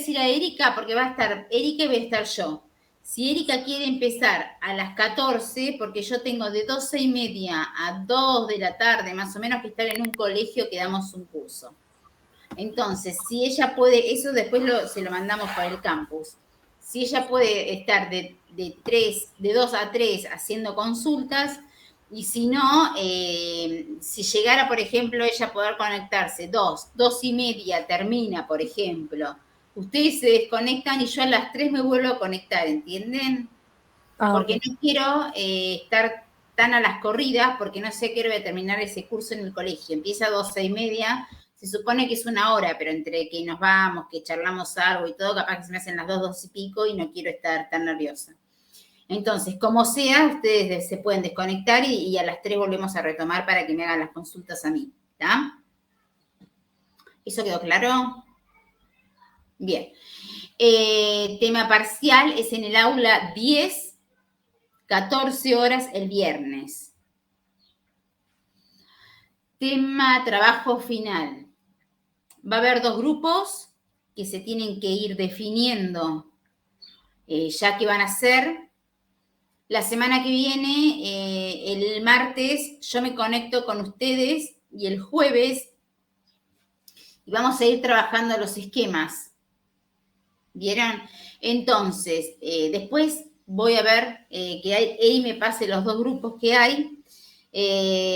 decir a Erika, porque va a estar Erika y voy a estar yo. Si Erika quiere empezar a las 14, porque yo tengo de 12:30 a 2 de la tarde, más o menos, que estar en un colegio que damos un curso. Entonces, si ella puede, eso después se lo mandamos para el campus. Si ella puede estar de 2 a 3 haciendo consultas, y si no, si llegara, por ejemplo, ella a poder conectarse 2:30 termina, por ejemplo, ustedes se desconectan y yo a las 3 me vuelvo a conectar, ¿entienden? Porque Ok. no quiero estar tan a las corridas, porque no sé qué hora voy a terminar ese curso en el colegio. Empieza a 12:30, se supone que es una hora, pero entre que nos vamos, que charlamos algo y todo, capaz que se me hacen las 2 y pico y no quiero estar tan nerviosa. Entonces, como sea, ustedes se pueden desconectar y a las 3 volvemos a retomar para que me hagan las consultas a mí, ¿está? ¿Eso quedó claro? Bien. Tema parcial es en el aula 10, 14 horas el viernes. Tema trabajo final. Va a haber 2 grupos que se tienen que ir definiendo ya qué van a hacer. La semana que viene, el martes, yo me conecto con ustedes y el jueves y vamos a ir trabajando los esquemas. ¿Vieron? Entonces, después voy a ver que Eri me pase los 2 grupos que hay.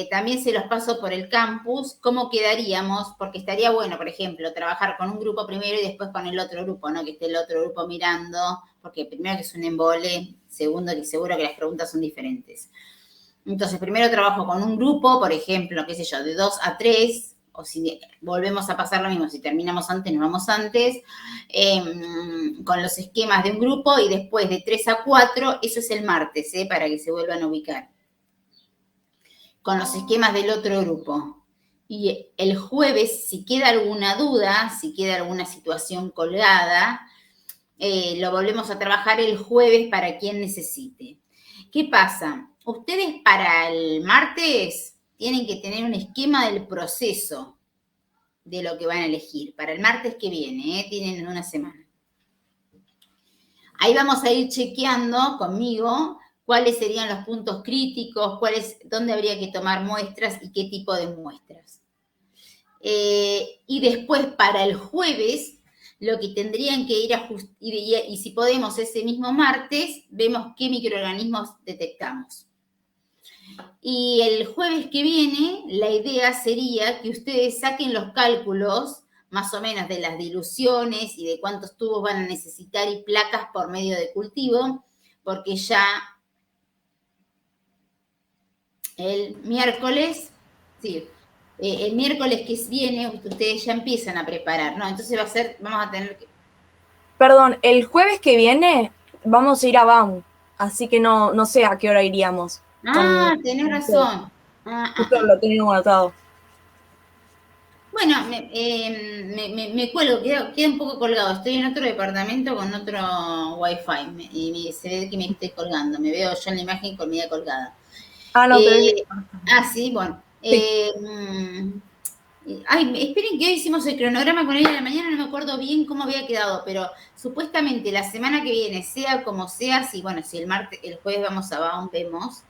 También se los paso por el campus, cómo quedaríamos, porque estaría bueno, por ejemplo, trabajar con un grupo primero y después con el otro grupo, ¿no? Que esté el otro grupo mirando, porque primero que es un embole, segundo que seguro que las preguntas son diferentes. Entonces, primero trabajo con un grupo, por ejemplo, qué sé yo, de 2 a 3, o si volvemos a pasar lo mismo, si terminamos antes, nos vamos antes, con los esquemas de un grupo y después de 3 a 4, eso es el martes, para que se vuelvan a ubicar, con los esquemas del otro grupo. Y el jueves, si queda alguna duda, si queda alguna situación colgada, lo volvemos a trabajar el jueves para quien necesite. ¿Qué pasa? Ustedes para el martes tienen que tener un esquema del proceso de lo que van a elegir. Para el martes que viene, tienen una semana. Ahí vamos a ir chequeando conmigo cuáles serían los puntos críticos, dónde habría que tomar muestras y qué tipo de muestras. Y después para el jueves, lo que tendrían que ir a y si podemos ese mismo martes, vemos qué microorganismos detectamos. Y el jueves que viene, la idea sería que ustedes saquen los cálculos más o menos de las diluciones y de cuántos tubos van a necesitar y placas por medio de cultivo, porque ya el miércoles, sí, el miércoles que viene ustedes ya empiezan a preparar, ¿no? Entonces vamos a tener que... Perdón, el jueves que viene vamos a ir a BAM, así que no sé a qué hora iríamos. Tenés razón. Justo lo tengo anotado. Bueno, me cuelgo, queda un poco colgado. Estoy en otro departamento con otro wifi y se ve que me estoy colgando. Me veo yo en la imagen con mi colgada. No, te ves Sí, bueno. bien. Esperen que hoy hicimos el cronograma con ella de la mañana, no me acuerdo bien cómo había quedado, pero supuestamente la semana que viene, sea como sea, si el jueves vamos a Baum, vemos.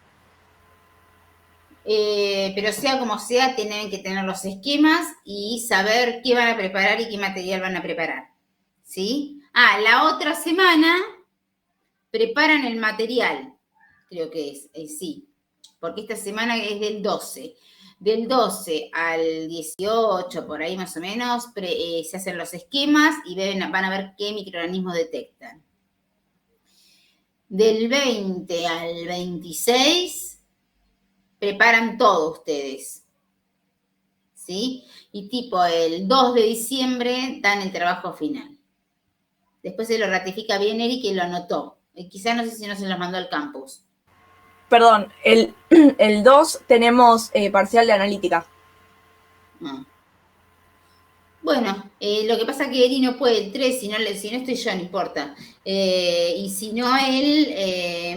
Pero sea como sea, tienen que tener los esquemas y saber qué van a preparar y qué material van a preparar. ¿Sí? La otra semana preparan el material, creo que sí, porque esta semana es del 12. Del 12 al 18, por ahí más o menos, se hacen los esquemas y van a ver qué microorganismos detectan. Del 20 al 26 preparan todo ustedes, ¿sí? Y tipo el 2 de diciembre dan el trabajo final. Después se lo ratifica bien Eric y lo anotó. Quizás no sé si no se los mandó al campus. Perdón, el 2 tenemos parcial de analítica. Bueno, lo que pasa es que Eri no puede el 3, si no estoy yo, no importa. Y si no,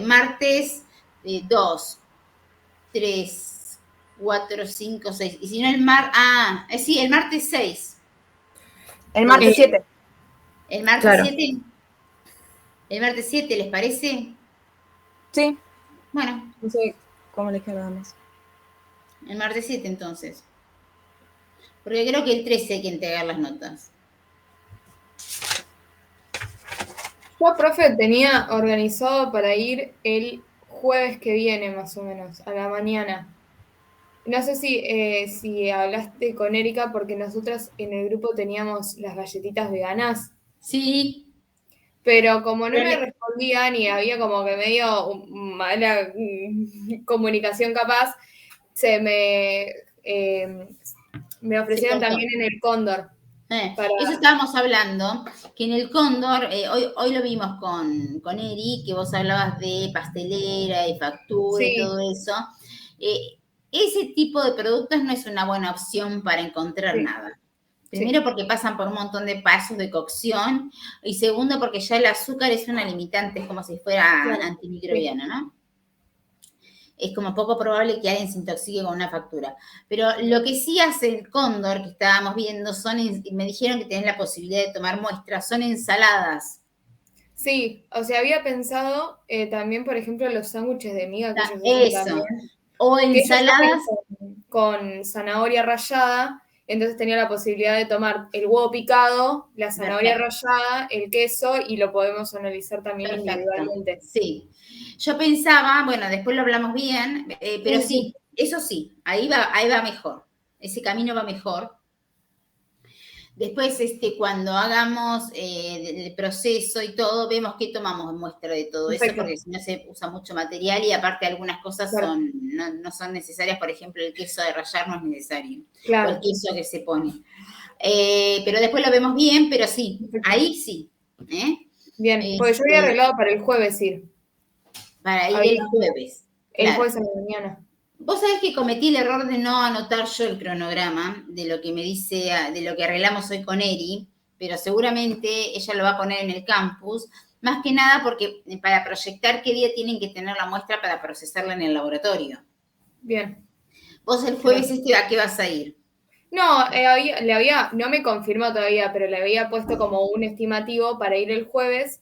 martes 2, 3, 4, 5, 6. Y si no, el martes 6. El martes 7. ¿El martes Claro. 7? ¿El martes 7 les parece? Sí, Bueno, no sé cómo les quedamos. el martes 7 entonces. Porque creo que el 13 hay que entregar las notas. Yo, profe, tenía organizado para ir el jueves que viene, más o menos, a la mañana. No sé si hablaste con Erika, porque nosotras en el grupo teníamos las galletitas veganas, Sí. pero como no Pero me respondían y había como que medio mala comunicación capaz, me se ofrecieron cortó. también en el Cóndor. Eso estábamos hablando, que en el Cóndor, hoy lo vimos con Eri, que vos hablabas de pastelera y factura y Sí, todo eso. Ese tipo de productos no es una buena opción para encontrar sí, nada. sí, Primero porque pasan por un montón de pasos de cocción y segundo porque ya el azúcar es una limitante, es como si fuera claro, sí. antimicrobiano, ¿no? Es como poco probable que alguien se intoxique con una factura. Pero lo que sí hace el Cóndor, que estábamos viendo, me dijeron que tenés la posibilidad de tomar muestras, son ensaladas. Sí, o sea, había pensado también, por ejemplo, los sándwiches de miga que ellos hacen Eso. también, O que ellos hacen ensaladas. con zanahoria rallada, entonces tenía la posibilidad de tomar el huevo picado, la zanahoria Perfecto. rallada, el queso y lo podemos analizar también Perfecto. individualmente. Sí. Yo pensaba, bueno, después lo hablamos bien, pero Sí, sí, sí, eso sí, ahí va mejor. Ese camino va mejor. Después, cuando hagamos el proceso y todo, vemos qué tomamos en muestra de todo eso, perfecto, porque si no se usa mucho material y aparte algunas cosas claro, no son necesarias, por ejemplo, el queso de rallar no es necesario, o el claro, queso que se pone. Pero después lo vemos bien, pero sí, perfecto. ahí sí. ¿eh? Bien, porque yo había arreglado para el jueves ir. Para ir Había el jueves, el claro. jueves a la mañana. Vos sabés que cometí el error de no anotar yo el cronograma de lo que me dice, de lo que arreglamos hoy con Eri, pero seguramente ella lo va a poner en el campus, más que nada porque para proyectar qué día tienen que tener la muestra para procesarla en el laboratorio. Bien. Vos el Claro. jueves ¿a qué vas a ir? No, no me confirmó todavía, pero le había puesto como un estimativo para ir el jueves,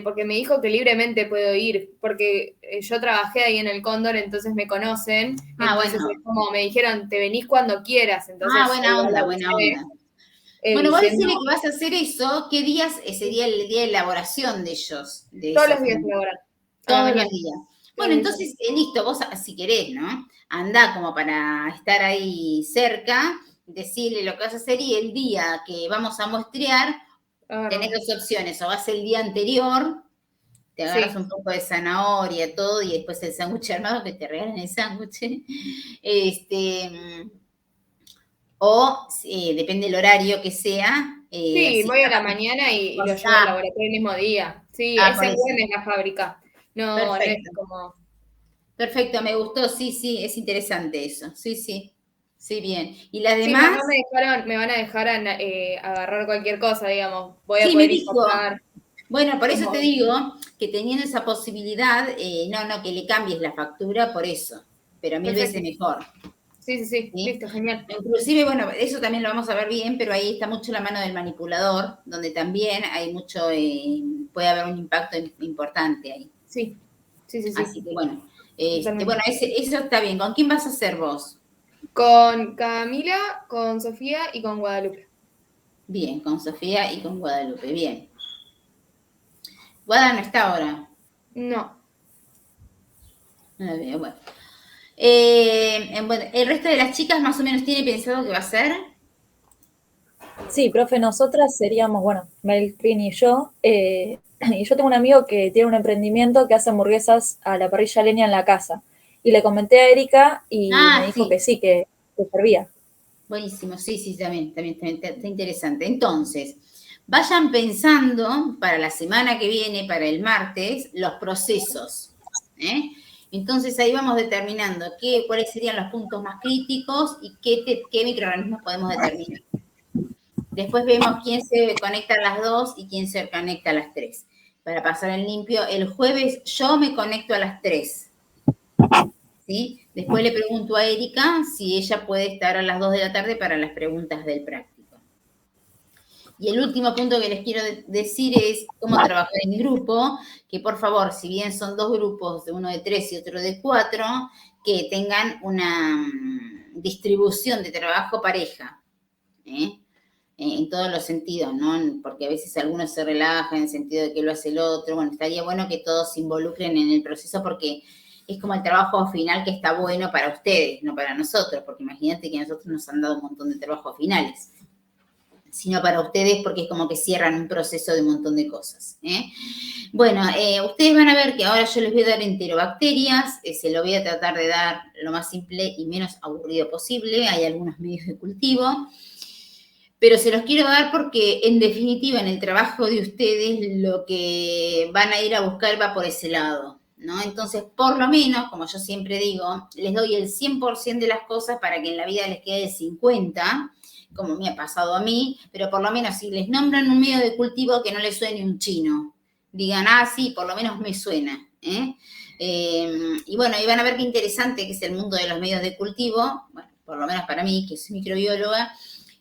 porque me dijo que libremente puedo ir, porque yo trabajé ahí en el Cóndor, entonces me conocen, Ah, entonces es bueno. como me dijeron, te venís cuando quieras, Ah, entonces buena igual onda, buena avisé, onda. Bueno, vos diciendo decirle que vas a hacer eso, ¿qué días sería el día de elaboración de ellos, de todos esos los días a la hora, a la todos los mañana, días? todos Bueno, los días. entonces, listo, vos si querés, ¿no? Andá como para estar ahí cerca, decirle lo que vas a hacer y el día que vamos a muestrear, tenés Agarramos. dos opciones, o vas el día anterior, te agarras Sí, un poco de zanahoria, todo, y después el sándwich armado, que te regalan el sándwich, este, o depende del horario que sea, sí, así voy a la mañana y lo llevo al ah, laboratorio el mismo día. Sí, es por en eso. Güemes la fábrica, no, no es Perfecto. como... Perfecto, me gustó, sí, sí, es interesante eso. Sí, sí. Sí, bien. ¿Y las Sí, demás? me van a dejar agarrar cualquier cosa, digamos. Voy a Sí, me poder dijo. importar. Bueno, por eso te Como, digo que teniendo esa posibilidad, no, que le cambies la factura por eso, pero mil veces perfecto. mejor. Sí, sí, sí. ¿Sí? Listo, genial. Inclusive, bueno, eso también lo vamos a ver bien, pero ahí está mucho la mano del manipulador, donde también hay mucho, puede haber un impacto importante ahí. Sí, sí, sí, sí. Así que bueno, Totalmente. bueno, eso está bien. ¿Con quién vas a hacer vos? Con Camila, con Sofía y con Guadalupe. Bien, con Sofía y con Guadalupe. Bien. Guada no está ahora. No, No la veo, bueno. Bueno, el resto de las chicas más o menos tiene pensado qué va a hacer. Sí, profe, nosotras seríamos, bueno, Mel, Trini y yo. Y yo tengo un amigo que tiene un emprendimiento que hace hamburguesas a la parrilla leña en la casa. Y le comenté a Erika y me Ah, dijo sí. que sí, que servía. Buenísimo. Sí, sí, también está interesante. Entonces, vayan pensando para la semana que viene, para el martes, los procesos. ¿eh? Entonces ahí vamos determinando cuáles serían los puntos más críticos y qué microorganismos podemos determinar. Después vemos quién se conecta a las 2 y quién se conecta a las 3. Para pasar en limpio, el jueves yo me conecto a las 3. ¿Sí? Después le pregunto a Erika si ella puede estar a las 2 de la tarde para las preguntas del práctico. Y el último punto que les quiero decir es cómo trabajar en grupo, que por favor, si bien son 2 grupos, uno de 3 y otro de 4, que tengan una distribución de trabajo pareja, en todos los sentidos, ¿no? Porque a veces algunos se relajan en el sentido de que lo hace el otro. Bueno, estaría bueno que todos se involucren en el proceso porque es como el trabajo final que está bueno para ustedes, no para nosotros, porque imagínate que a nosotros nos han dado un montón de trabajos finales, sino para ustedes porque es como que cierran un proceso de un montón de cosas. Bueno, ustedes van a ver que ahora yo les voy a dar enterobacterias, se lo voy a tratar de dar lo más simple y menos aburrido posible, hay algunos medios de cultivo, pero se los quiero dar porque en definitiva en el trabajo de ustedes lo que van a ir a buscar va por ese lado, ¿no? Entonces, por lo menos, como yo siempre digo, les doy el 100% de las cosas para que en la vida les quede el 50%, como me ha pasado a mí, pero por lo menos si les nombran un medio de cultivo que no les suene un chino, digan, sí, por lo menos me suena, y bueno, y van a ver qué interesante que es el mundo de los medios de cultivo, bueno, por lo menos para mí, que soy microbióloga,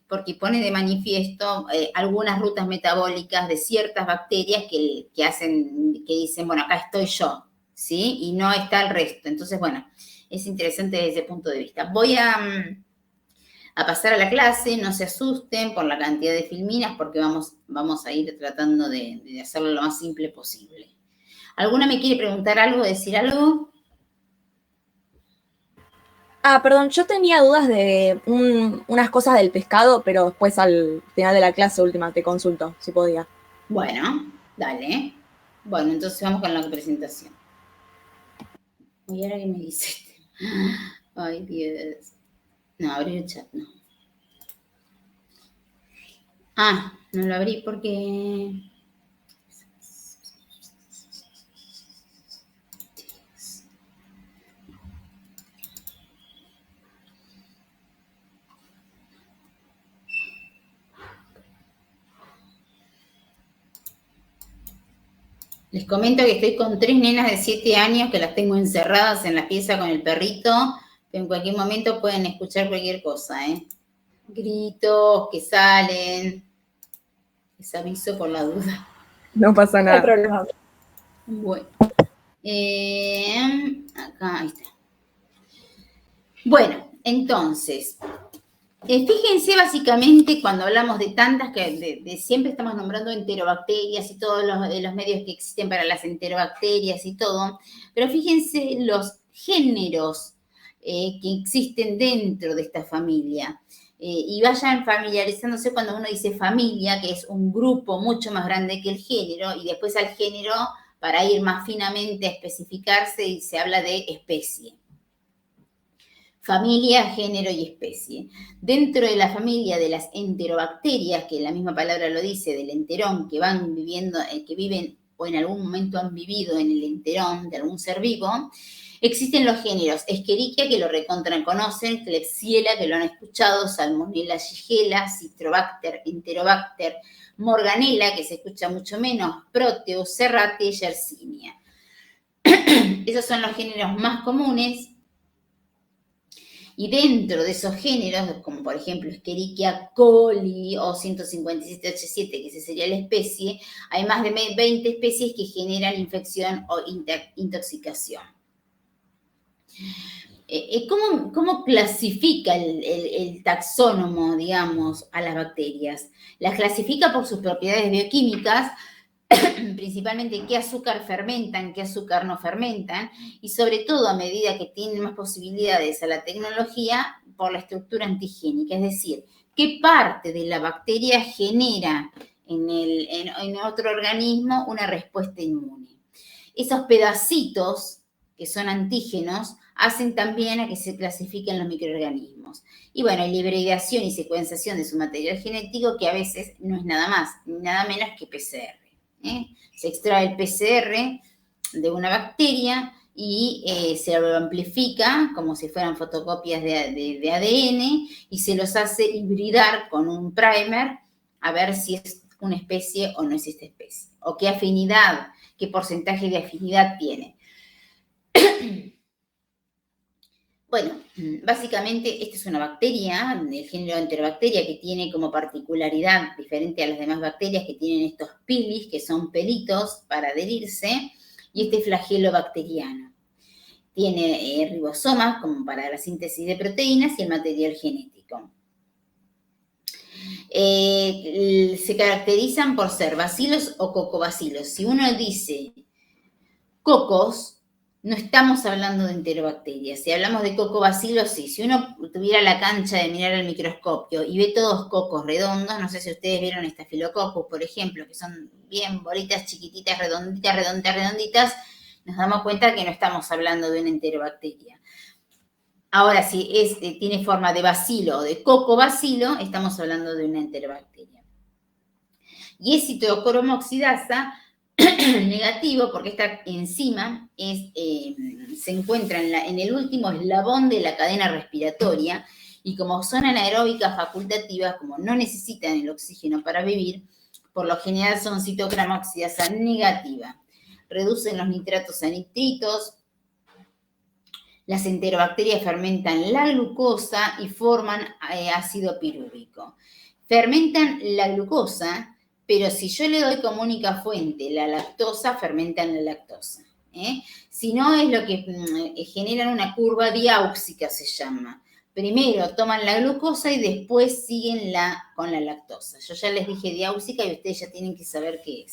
porque pone de manifiesto algunas rutas metabólicas de ciertas bacterias que hacen, que dicen, bueno, acá estoy yo, ¿sí? Y no está el resto. Entonces, bueno, es interesante desde ese punto de vista. Voy a pasar a la clase, no se asusten por la cantidad de filminas, porque vamos a ir tratando de hacerlo lo más simple posible. ¿Alguna me quiere preguntar algo, decir algo? Perdón, yo tenía dudas de unas cosas del pescado, pero después al final de la clase última te consulto, si podía. Bueno, dale. Bueno, entonces vamos con la presentación. Uy, ahora que me dice. Ay, Dios. No, abrí el chat, no. No lo abrí porque... Les comento que estoy con 3 nenas de 7 años que las tengo encerradas en la pieza con el perrito, que en cualquier momento pueden escuchar cualquier cosa, Gritos que salen. Les aviso por la duda. No pasa No hay nada. problema. Bueno. Acá, ahí está. Bueno, entonces, fíjense básicamente cuando hablamos de tantas, que siempre estamos nombrando enterobacterias y todos los medios que existen para las enterobacterias y todo, pero fíjense los géneros que existen dentro de esta familia. Y vayan familiarizándose cuando uno dice familia, que es un grupo mucho más grande que el género, y después al género, para ir más finamente a especificarse, se habla de especie. Familia, género y especie. Dentro de la familia de las enterobacterias, que la misma palabra lo dice, del enterón, que van viviendo, que viven o en algún momento han vivido en el enterón de algún ser vivo, existen los géneros Escherichia, que lo conocen, Klebsiella, que lo han escuchado, Salmonella, Shigella, Citrobacter, Enterobacter, Morganella, que se escucha mucho menos, Proteus, Serratia y Yersinia. Esos son los géneros más comunes. Y dentro de esos géneros, como por ejemplo Escherichia coli o 157H7, que esa sería la especie, hay más de 20 especies que generan infección o intoxicación. ¿Cómo clasifica el taxónomo, digamos, a las bacterias? Las clasifica por sus propiedades bioquímicas, principalmente qué azúcar fermentan, qué azúcar no fermentan, y sobre todo a medida que tienen más posibilidades a la tecnología, por la estructura antigénica, es decir, qué parte de la bacteria genera en otro organismo una respuesta inmune. Esos pedacitos que son antígenos hacen también a que se clasifiquen los microorganismos. Y bueno, hay hibridación y secuenciación de su material genético, que a veces no es nada más, ni nada menos que PCR. Se extrae el PCR de una bacteria y se lo amplifica como si fueran fotocopias de ADN y se los hace hibridar con un primer a ver si es una especie o no es esta especie, o qué afinidad, qué porcentaje de afinidad tiene. Bueno, básicamente esta es una bacteria del género Enterobacteria que tiene como particularidad, diferente a las demás bacterias, que tienen estos pilis, que son pelitos para adherirse, y este flagelo bacteriano. Tiene ribosomas como para la síntesis de proteínas y el material genético. Se caracterizan por ser bacilos o cocobacilos. Si uno dice cocos, no estamos hablando de enterobacterias. Si hablamos de cocobacilos, sí. Si uno tuviera la cancha de mirar al microscopio y ve todos cocos redondos, no sé si ustedes vieron Staphylococcus, por ejemplo, que son bien bolitas chiquititas, redonditas, nos damos cuenta que no estamos hablando de una enterobacteria. Ahora, si tiene forma de bacilo o de cocobacilo, estamos hablando de una enterobacteria. Y es citocromo oxidasa negativo porque esta enzima se encuentra en el último eslabón de la cadena respiratoria y como son anaeróbicas facultativas, como no necesitan el oxígeno para vivir, por lo general son citocromo oxidasa negativa. Reducen los nitratos a nitritos. Las enterobacterias fermentan la glucosa y forman ácido pirúvico. Fermentan la glucosa, pero si yo le doy como única fuente la lactosa, fermentan la lactosa. Si no, es lo que generan una curva diáuxica, se llama. Primero toman la glucosa y después siguen con la lactosa. Yo ya les dije diáuxica y ustedes ya tienen que saber qué es.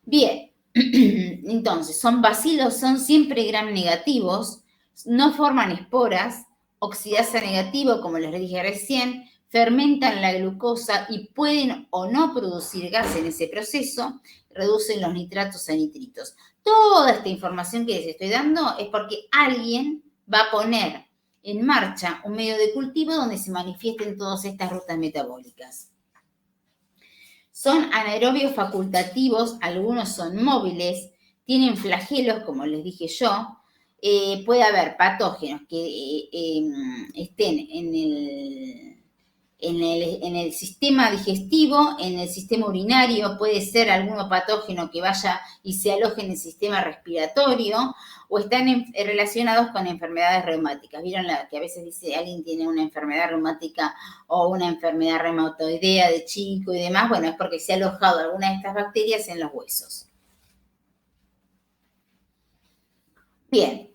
Bien. Entonces, son bacilos, son siempre gram negativos, no forman esporas, oxidasa negativo, como les dije recién, fermentan la glucosa y pueden o no producir gas en ese proceso, reducen los nitratos a nitritos. Toda esta información que les estoy dando es porque alguien va a poner en marcha un medio de cultivo donde se manifiesten todas estas rutas metabólicas. Son anaerobios facultativos, algunos son móviles, tienen flagelos, como les dije yo. Puede haber patógenos que estén en el sistema digestivo, en el sistema urinario, puede ser algún patógeno que vaya y se aloje en el sistema respiratorio, o están relacionados con enfermedades reumáticas. ¿Vieron que a veces dice alguien tiene una enfermedad reumática o una enfermedad reumatoidea de chico y demás? Bueno, es porque se ha alojado alguna de estas bacterias en los huesos. Bien.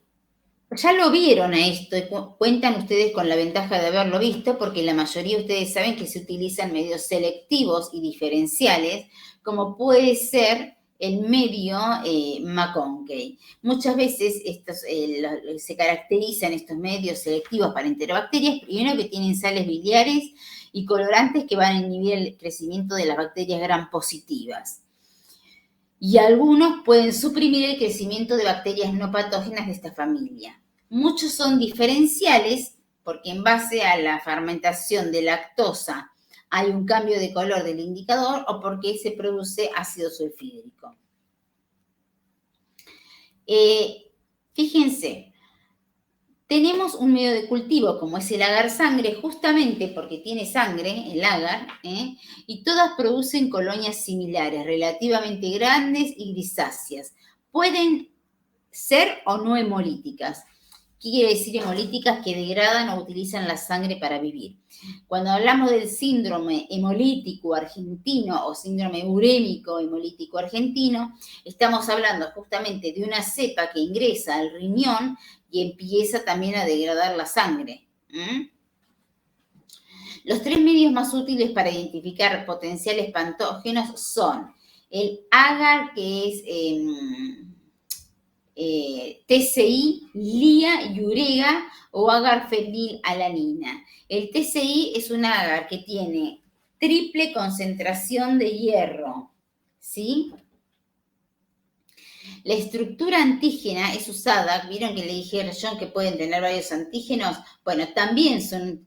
Ya lo vieron a esto, cuentan ustedes con la ventaja de haberlo visto, porque la mayoría de ustedes saben que se utilizan medios selectivos y diferenciales, como puede ser el medio McConkey. Muchas veces se caracterizan estos medios selectivos para enterobacterias, primero que tienen sales biliares y colorantes que van a inhibir el crecimiento de las bacterias gram positivas. Y algunos pueden suprimir el crecimiento de bacterias no patógenas de esta familia. Muchos son diferenciales porque en base a la fermentación de lactosa hay un cambio de color del indicador o porque se produce ácido sulfídrico. Fíjense, tenemos un medio de cultivo como es el agar sangre, justamente porque tiene sangre, el agar, y todas producen colonias similares, relativamente grandes y grisáceas. Pueden ser o no hemolíticas. ¿Qué quiere decir hemolíticas? Que degradan o utilizan la sangre para vivir. Cuando hablamos del síndrome hemolítico argentino o síndrome urémico hemolítico argentino, estamos hablando justamente de una cepa que ingresa al riñón y empieza también a degradar la sangre. Los 3 medios más útiles para identificar potenciales patógenos son el agar, que es TCI, LIA y urega o agar fenilalanina. El TCI es un agar que tiene triple concentración de hierro, ¿sí? La estructura antígena es usada, vieron que le dije yo que pueden tener varios antígenos, bueno, también son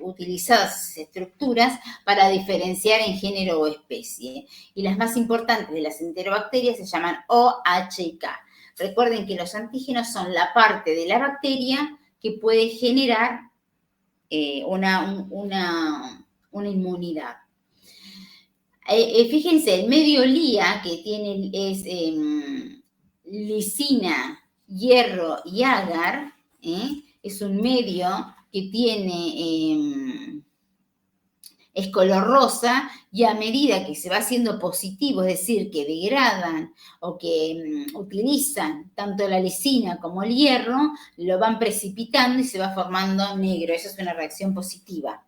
utilizadas esas estructuras para diferenciar en género o especie. Y las más importantes de las enterobacterias se llaman OH y K. Recuerden que los antígenos son la parte de la bacteria que puede generar una inmunidad. Fíjense, el medio LIA que tiene es lisina, hierro y agar, es un medio que tiene, es color rosa, y a medida que se va haciendo positivo, es decir, que degradan o que utilizan tanto la lisina como el hierro, lo van precipitando y se va formando negro. Esa es una reacción positiva.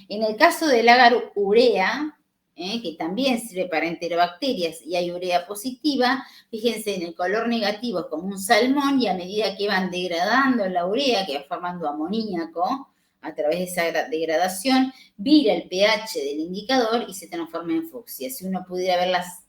En el caso del agar urea, que también sirve para enterobacterias y hay urea positiva, fíjense, en el color negativo es como un salmón, y a medida que van degradando la urea, que va formando amoníaco, a través de esa degradación, vira el pH del indicador y se transforma en fucsia. Si uno pudiera ver las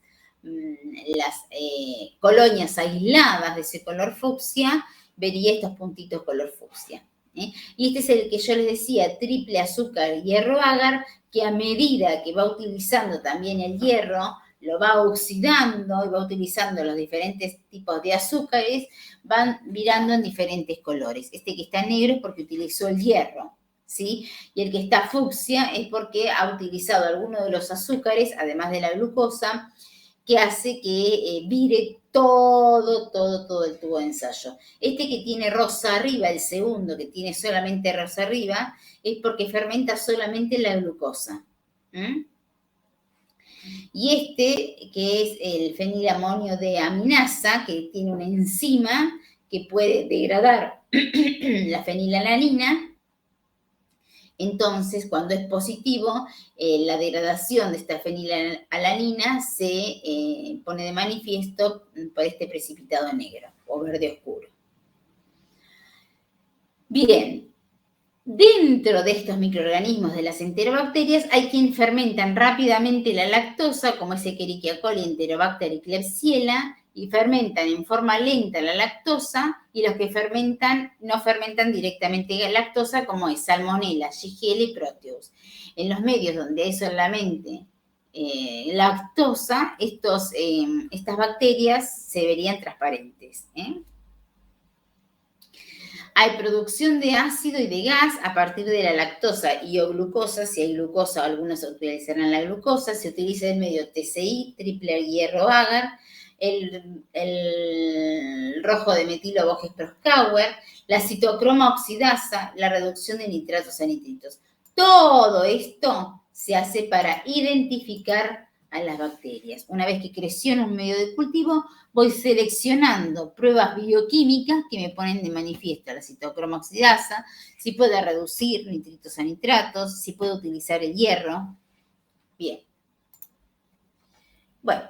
colonias aisladas de ese color fucsia, vería estos puntitos color fucsia. Y este es el que yo les decía, triple azúcar hierro agar, que a medida que va utilizando también el hierro, lo va oxidando y va utilizando los diferentes tipos de azúcares, van virando en diferentes colores. Este que está negro es porque utilizó el hierro, ¿sí? Y el que está fucsia es porque ha utilizado alguno de los azúcares, además de la glucosa, que hace que vire todo el tubo de ensayo. Este que tiene rosa arriba, el segundo que tiene solamente rosa arriba, es porque fermenta solamente la glucosa. Y este, que es el fenilamonio de aminasa, que tiene una enzima que puede degradar la fenilalanina. Entonces, cuando es positivo, la degradación de esta fenilalanina se pone de manifiesto por este precipitado negro o verde oscuro. Bien, dentro de estos microorganismos de las enterobacterias hay quienes fermentan rápidamente la lactosa, como es Escherichia coli, Enterobacter y Klebsiella, y fermentan en forma lenta la lactosa, y los que fermentan no fermentan directamente la lactosa, como es Salmonella, Shigella y Proteus. En los medios donde hay solamente lactosa, estas bacterias se verían transparentes. Hay producción de ácido y de gas a partir de la lactosa y o glucosa. Si hay glucosa, algunos utilizarán la glucosa. Se utiliza el medio TCI, triple hierro agar, el rojo de metilo Boges-Proskauer, la citocroma oxidasa, la reducción de nitratos a nitritos. Todo esto se hace para identificar a las bacterias. Una vez que creció en un medio de cultivo, voy seleccionando pruebas bioquímicas que me ponen de manifiesto la citocroma oxidasa, si puede reducir nitritos a nitratos, si puede utilizar el hierro. Bien. Bueno,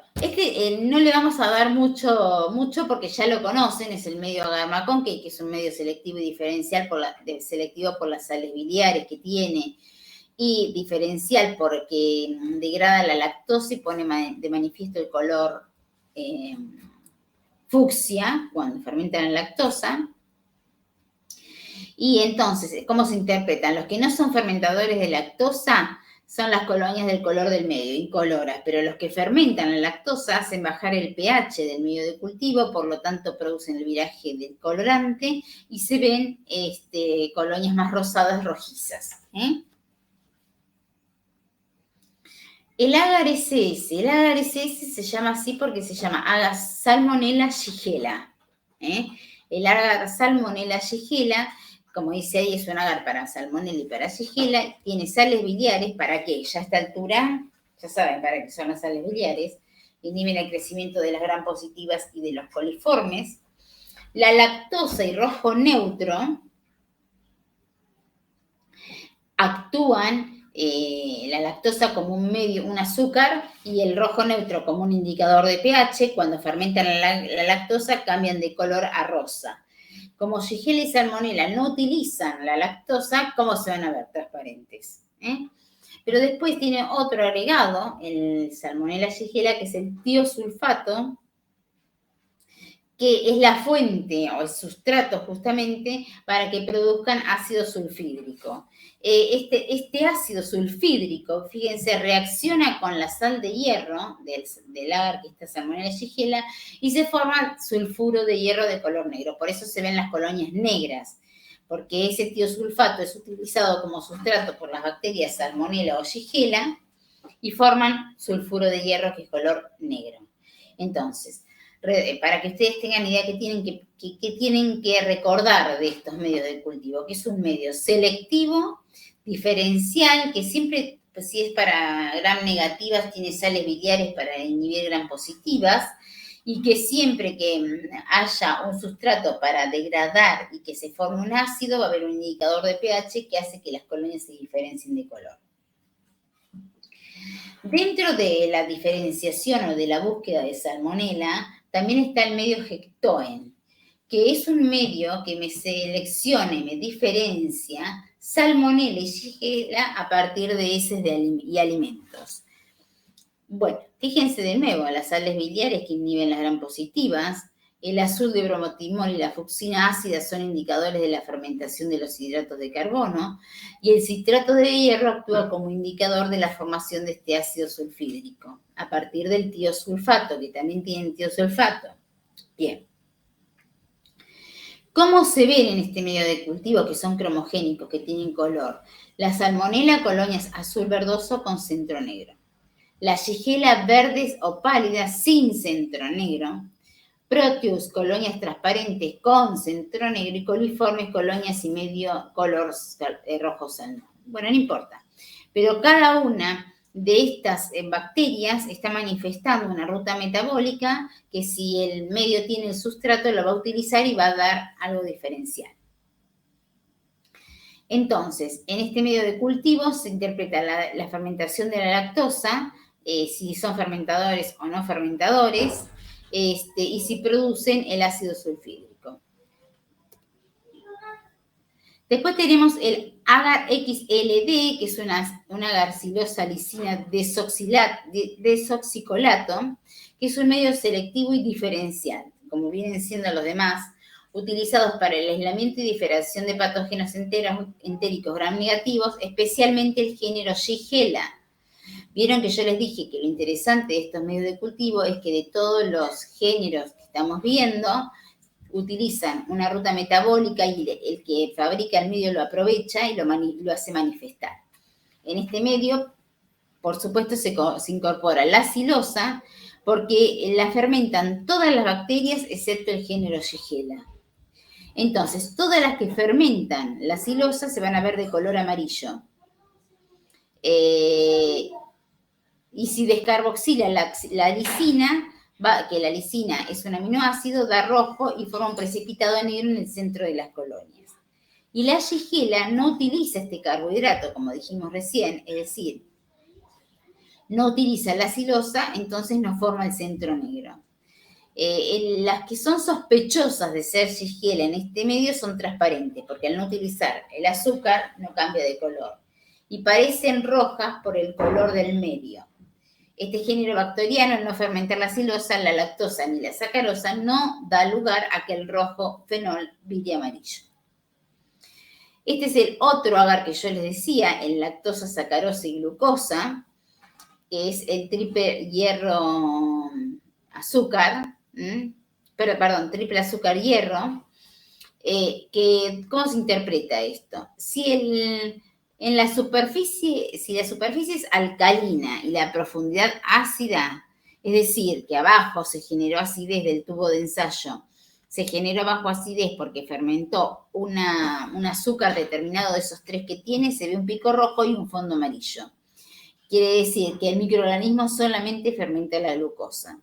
no le vamos a dar mucho porque ya lo conocen, es el medio agar-McConkey, que es un medio selectivo y diferencial selectivo por las sales biliares que tiene, y diferencial porque degrada la lactosa y pone de manifiesto el color fucsia cuando fermentan la lactosa. Y entonces, ¿cómo se interpretan? Los que no son fermentadores de lactosa son las colonias del color del medio, incoloras, pero los que fermentan la lactosa hacen bajar el pH del medio de cultivo, por lo tanto producen el viraje del colorante y se ven colonias más rosadas, rojizas. El agar SS se llama así porque se llama agar Salmonella Shigella. El agar Salmonella Shigella, como dice ahí, es un agar para Salmonella y para Shigella, tiene sales biliares. ¿Para qué? Ya a esta altura, ya saben para qué son las sales biliares, inhiben el crecimiento de las gram positivas y de los coliformes. La lactosa y rojo neutro actúan, la lactosa como un azúcar y el rojo neutro como un indicador de pH. Cuando fermentan la lactosa cambian de color a rosa. Como Shigella y Salmonella no utilizan la lactosa, ¿cómo se van a ver? Transparentes. Pero después tiene otro agregado, el Salmonella Shigella, que es el tiosulfato, que es la fuente o el sustrato justamente para que produzcan ácido sulfídrico. Este ácido sulfídrico, fíjense, reacciona con la sal de hierro del agar, que está Salmonella Shigella, y se forma sulfuro de hierro de color negro. Por eso se ven las colonias negras, porque ese tiosulfato es utilizado como sustrato por las bacterias Salmonella o Shigella y forman sulfuro de hierro, que es color negro. Entonces, para que ustedes tengan idea que tienen que recordar de estos medios de cultivo, que es un medio selectivo, diferencial, que siempre, pues, si es para gram negativas, tiene sales biliares para inhibir gram positivas, y que siempre que haya un sustrato para degradar y que se forme un ácido, va a haber un indicador de pH que hace que las colonias se diferencien de color. Dentro de la diferenciación o de la búsqueda de salmonela, también está el medio Hectoen, que es un medio que me selecciona y me diferencia salmonela y shigella a partir de heces y alimentos. Bueno, fíjense de nuevo, las sales biliares que inhiben las gram positivas, el azul de bromotimol y la fucsina ácida son indicadores de la fermentación de los hidratos de carbono, y el citrato de hierro actúa como indicador de la formación de este ácido sulfídrico, a partir del tiosulfato, que también tiene tiosulfato. Bien. ¿Cómo se ven en este medio de cultivo, que son cromogénicos, que tienen color? La salmonela, colonias azul verdoso con centro negro. La shigella, verdes o pálidas sin centro negro. Proteus, colonias transparentes con centro negro. Y coliformes, colonias y medio color rojo salmón. Bueno, no importa. Pero cada una de estas bacterias está manifestando una ruta metabólica que, si el medio tiene el sustrato, lo va a utilizar y va a dar algo diferencial. Entonces, en este medio de cultivo se interpreta la fermentación de la lactosa, si son fermentadores o no fermentadores, y si producen el ácido sulfídrico. Después tenemos el agar-XLD, que es una agarcilosa lisina desoxicolato, que es un medio selectivo y diferencial, como vienen siendo los demás, utilizados para el aislamiento y diferenciación de patógenos entéricos gram negativos, especialmente el género Shigella. Vieron que yo les dije que lo interesante de estos medios de cultivo es que de todos los géneros que estamos viendo, utilizan una ruta metabólica y el que fabrica el medio lo aprovecha y lo hace manifestar. En este medio, por supuesto, se incorpora la silosa, porque la fermentan todas las bacterias excepto el género Shigella. Entonces, todas las que fermentan la silosa se van a ver de color amarillo. Y si descarboxila la lisina, que la lisina es un aminoácido, da rojo y forma un precipitado negro en el centro de las colonias. Y la shigella no utiliza este carbohidrato, como dijimos recién, es decir, no utiliza la silosa, entonces no forma el centro negro. Las que son sospechosas de ser shigella en este medio son transparentes, porque al no utilizar el azúcar no cambia de color. Y parecen rojas por el color del medio. Este género bacteriano, al no fermentar la silosa, la lactosa ni la sacarosa, no da lugar a que el rojo fenol brille amarillo. Este es el otro agar que yo les decía, el lactosa, sacarosa y glucosa, que es el triple hierro azúcar, triple azúcar hierro, ¿cómo se interpreta esto? Si la superficie es alcalina y la profundidad ácida, es decir, que abajo se generó acidez del tubo de ensayo, se generó abajo acidez porque fermentó un azúcar determinado de esos tres que tiene, se ve un pico rojo y un fondo amarillo. Quiere decir que el microorganismo solamente fermenta la glucosa.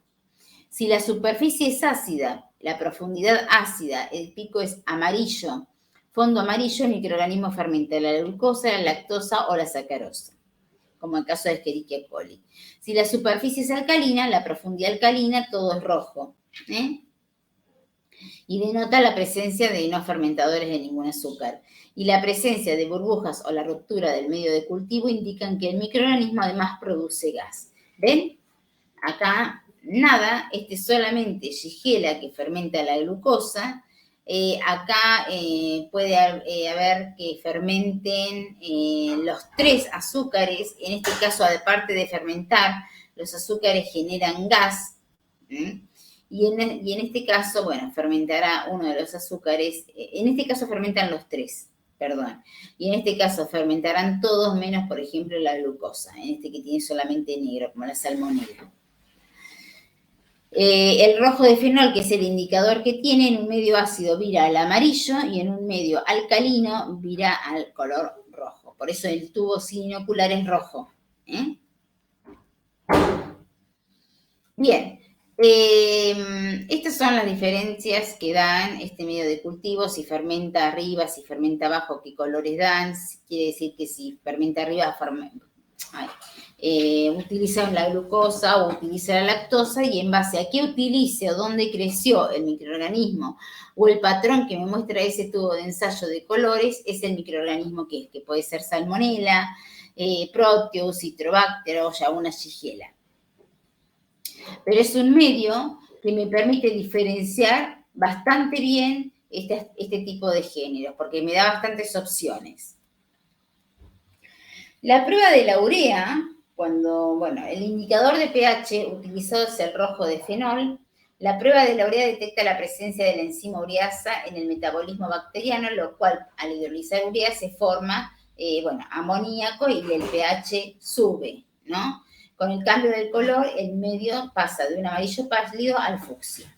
Si la superficie es ácida, la profundidad ácida, el pico es amarillo, fondo amarillo, el microorganismo fermenta la glucosa, la lactosa o la sacarosa, como en el caso de Escherichia coli. Si la superficie es alcalina, la profundidad alcalina, todo es rojo. Y denota la presencia de no fermentadores de ningún azúcar. Y la presencia de burbujas o la ruptura del medio de cultivo indican que el microorganismo además produce gas. ¿Ven? Acá nada, solamente Shigella que fermenta la glucosa. Acá puede haber que fermenten los tres azúcares. En este caso, aparte de fermentar, los azúcares generan gas. Y en este caso, bueno, fermentará uno de los azúcares. En este caso fermentan los tres, perdón. Y en este caso fermentarán todos menos, por ejemplo, la glucosa. En este que tiene solamente negro, como la salmonela. El rojo de fenol, que es el indicador que tiene, en un medio ácido vira al amarillo y en un medio alcalino vira al color rojo. Por eso el tubo sin inocular es rojo. Bien, estas son las diferencias que dan este medio de cultivo, si fermenta arriba, si fermenta abajo, qué colores dan. Quiere decir que si fermenta arriba, utiliza la glucosa o utiliza la lactosa, y en base a qué utilice o dónde creció el microorganismo o el patrón que me muestra ese tubo de ensayo de colores, es el microorganismo que es, que puede ser Salmonella, Proteus, Citrobacter o ya una Shigella. Pero es un medio que me permite diferenciar bastante bien este tipo de géneros, porque me da bastantes opciones. La prueba de la urea, cuando, el indicador de pH utilizado es el rojo de fenol. La prueba de la urea detecta la presencia de la enzima ureasa en el metabolismo bacteriano, lo cual al hidrolizar urea se forma, amoníaco y el pH sube, ¿no? Con el cambio del color, el medio pasa de un amarillo pálido al fucsia.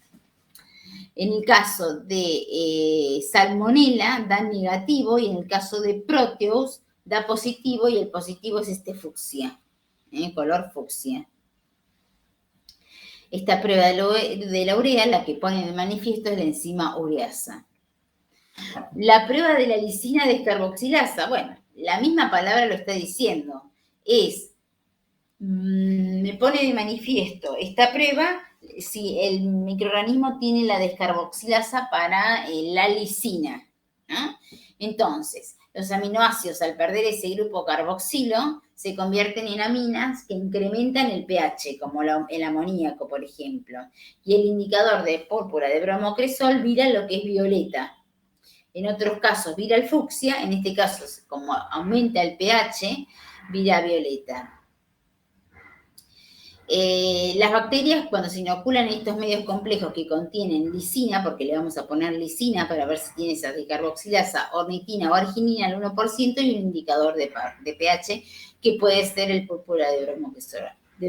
En el caso de Salmonella da negativo y en el caso de Proteus da positivo, y el positivo es este fucsia, color fucsia. Esta prueba de la urea, la que pone de manifiesto es la enzima ureasa. La prueba de la lisina descarboxilasa, la misma palabra lo está diciendo, me pone de manifiesto esta prueba si el microorganismo tiene la descarboxilasa para la lisina, ¿no? Entonces, los aminoácidos, al perder ese grupo carboxilo, se convierten en aminas que incrementan el pH, como el amoníaco, por ejemplo. Y el indicador de púrpura de bromocresol vira lo que es violeta. En otros casos vira el fucsia, en este caso, como aumenta el pH, vira violeta. Las bacterias, cuando se inoculan en estos medios complejos que contienen lisina, porque le vamos a poner lisina para ver si tiene esa descarboxilasa, ornitina o arginina al 1%, y un indicador de pH que puede ser el púrpura de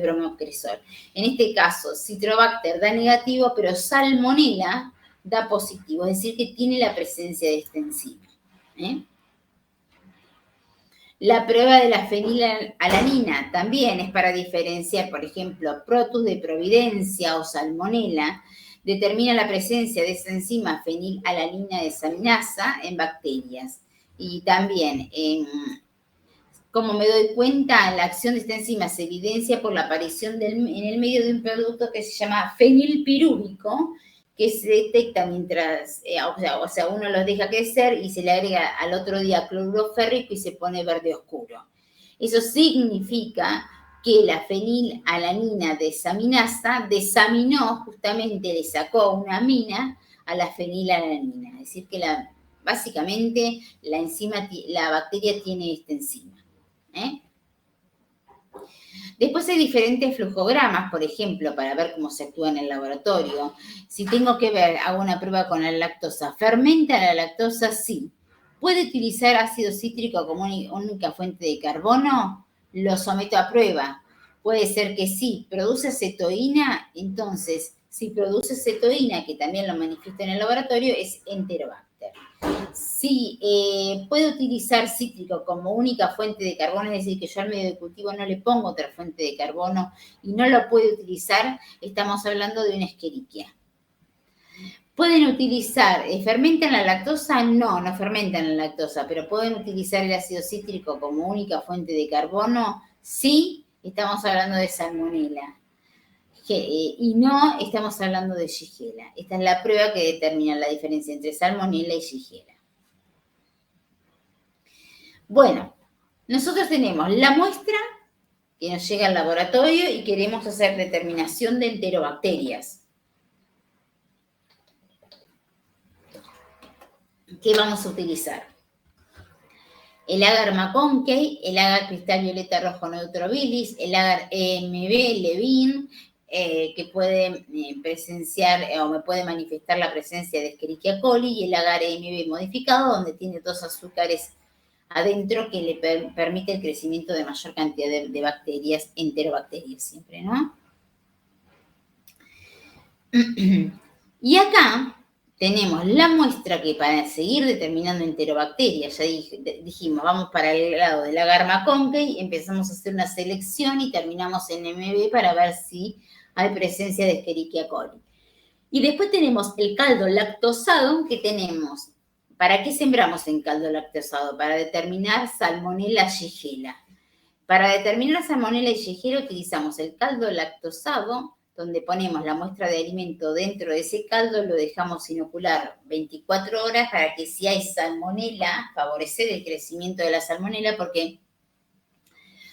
bromocresol. En este caso, Citrobacter da negativo, pero Salmonella da positivo, es decir, que tiene la presencia de esta enzima. La prueba de la fenilalanina también es para diferenciar, por ejemplo, Proteus de Providencia o Salmonella. Determina la presencia de esa enzima fenilalanina desaminasa en bacterias. Y también, como me doy cuenta, la acción de esta enzima se evidencia por la aparición en el medio de un producto que se llama fenilpirúvico, que se detecta mientras, uno los deja crecer y se le agrega al otro día cloruro férrico y se pone verde oscuro. Eso significa que la fenilalanina desaminasa desaminó, justamente le sacó una amina a la fenilalanina. Es decir, que básicamente la bacteria tiene esta enzima. Después hay diferentes flujogramas, por ejemplo, para ver cómo se actúa en el laboratorio. Si tengo que ver, hago una prueba con la lactosa. ¿Fermenta la lactosa? Sí. ¿Puede utilizar ácido cítrico como única fuente de carbono? Lo someto a prueba. Puede ser que sí. ¿Produce cetoína? Entonces, si produce cetoína, que también lo manifiesta en el laboratorio, es Enterobacter. Si puede utilizar cítrico como única fuente de carbono, es decir, que yo al medio de cultivo no le pongo otra fuente de carbono y no lo puede utilizar, estamos hablando de una Escherichia. ¿Pueden utilizar, fermentan la lactosa? No, no fermentan la lactosa, pero ¿pueden utilizar el ácido cítrico como única fuente de carbono? Sí, estamos hablando de Salmonella. Y no estamos hablando de Shigella. Esta es la prueba que determina la diferencia entre Salmonella y Shigella. Bueno, nosotros tenemos la muestra que nos llega al laboratorio y queremos hacer determinación de enterobacterias. ¿Qué vamos a utilizar? El agar McConkey, el agar cristal violeta rojo neutro bilis, el agar EMB Levin, que puede presenciar o me puede manifestar la presencia de Escherichia coli, y el agar EMB modificado, donde tiene 2 azúcares adentro que le permite el crecimiento de mayor cantidad de bacterias, enterobacterias siempre, ¿no? Y acá tenemos la muestra que para seguir determinando enterobacterias, ya dijimos, vamos para el lado del agar McConkey, empezamos a hacer una selección y terminamos en MB para ver si hay presencia de Escherichia coli. Y después tenemos el caldo lactosado que tenemos. ¿Para qué sembramos en caldo lactosado? Para determinar Salmonella Shigella. Para determinar Salmonella y Shigella utilizamos el caldo lactosado, donde ponemos la muestra de alimento dentro de ese caldo, lo dejamos inocular 24 horas para que si hay salmonela, favorecer el crecimiento de la salmonela, porque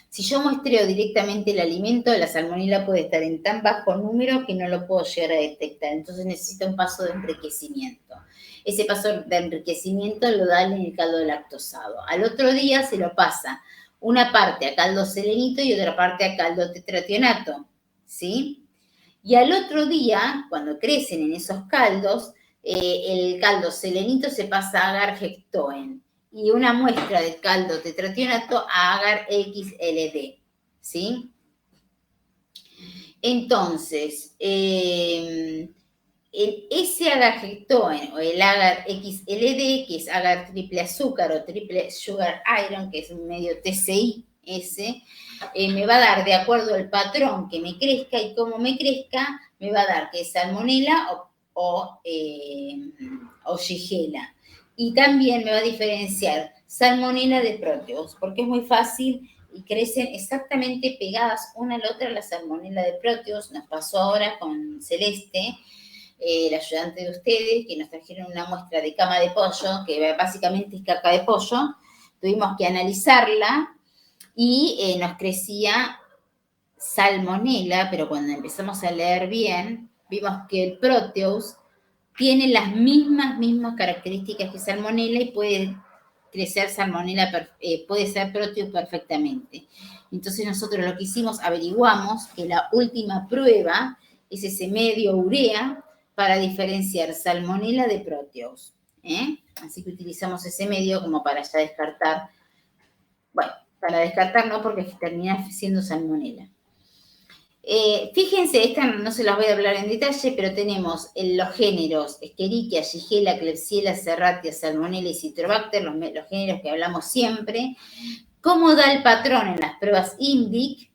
si yo muestreo directamente el alimento, la salmonela puede estar en tan bajo número que no lo puedo llegar a detectar. Entonces necesita un paso de enriquecimiento. Ese paso de enriquecimiento lo da en el caldo lactosado. Al otro día se lo pasa una parte a caldo selenito y otra parte a caldo tetrationato, ¿sí? Y al otro día, cuando crecen en esos caldos, el caldo selenito se pasa a agar Hectoen y una muestra del caldo tetrationato a agar XLD, ¿sí? Entonces, ese agar Hectoen o el agar XLD, que es agar triple azúcar o triple sugar iron, que es un medio TCI, me va a dar, de acuerdo al patrón que me crezca y cómo me crezca, me va a dar que es salmonela o Shigella. Y también me va a diferenciar salmonela de Proteus, porque es muy fácil y crecen exactamente pegadas una a la otra la salmonela de Proteus. Nos pasó ahora con Celeste, la ayudante de ustedes, que nos trajeron una muestra de cama de pollo, que básicamente es caca de pollo. Tuvimos que analizarla y nos crecía salmonela, pero cuando empezamos a leer bien, vimos que el Proteus tiene las mismas características que salmonela y puede crecer salmonela, puede ser Proteus perfectamente. Entonces nosotros lo que hicimos, averiguamos que la última prueba es ese medio urea para diferenciar salmonela de Proteus. Así que utilizamos ese medio como para ya descartar, bueno, para descartar no, porque termina siendo salmonela. Fíjense, esta no se las voy a hablar en detalle, pero tenemos los géneros Escherichia, Shigella, Klebsiella, Serratia, Salmonella y Citrobacter, los géneros que hablamos siempre. Cómo da el patrón en las pruebas INDIC,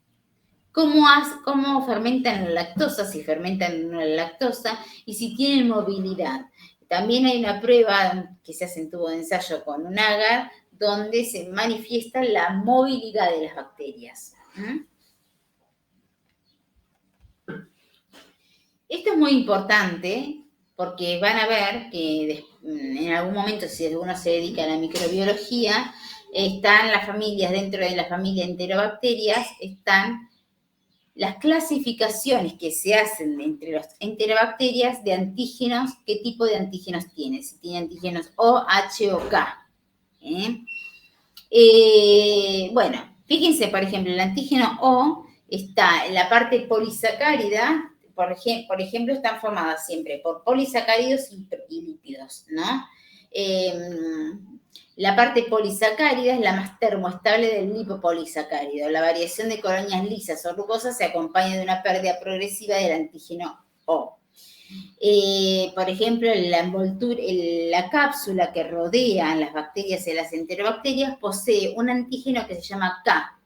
cómo fermentan la lactosa, si fermentan la lactosa, y si tienen movilidad. También hay una prueba que se hace en tubo de ensayo con un agar, donde se manifiesta la movilidad de las bacterias. Esto es muy importante porque van a ver que en algún momento, si uno se dedica a la microbiología, están las familias, dentro de la familia enterobacterias, están las clasificaciones que se hacen entre las enterobacterias de antígenos, qué tipo de antígenos tiene, si tiene antígenos O, H o K. Bueno, fíjense, por ejemplo, el antígeno O está en la parte polisacárida, por ejemplo, están formadas siempre por polisacáridos y lípidos, ¿no? La parte polisacárida es la más termoestable del lipopolisacárido. La variación de colonias lisas o rugosas se acompaña de una pérdida progresiva del antígeno O. Por ejemplo, la envoltura, la cápsula que rodea a las bacterias y a las enterobacterias posee un antígeno que se llama K,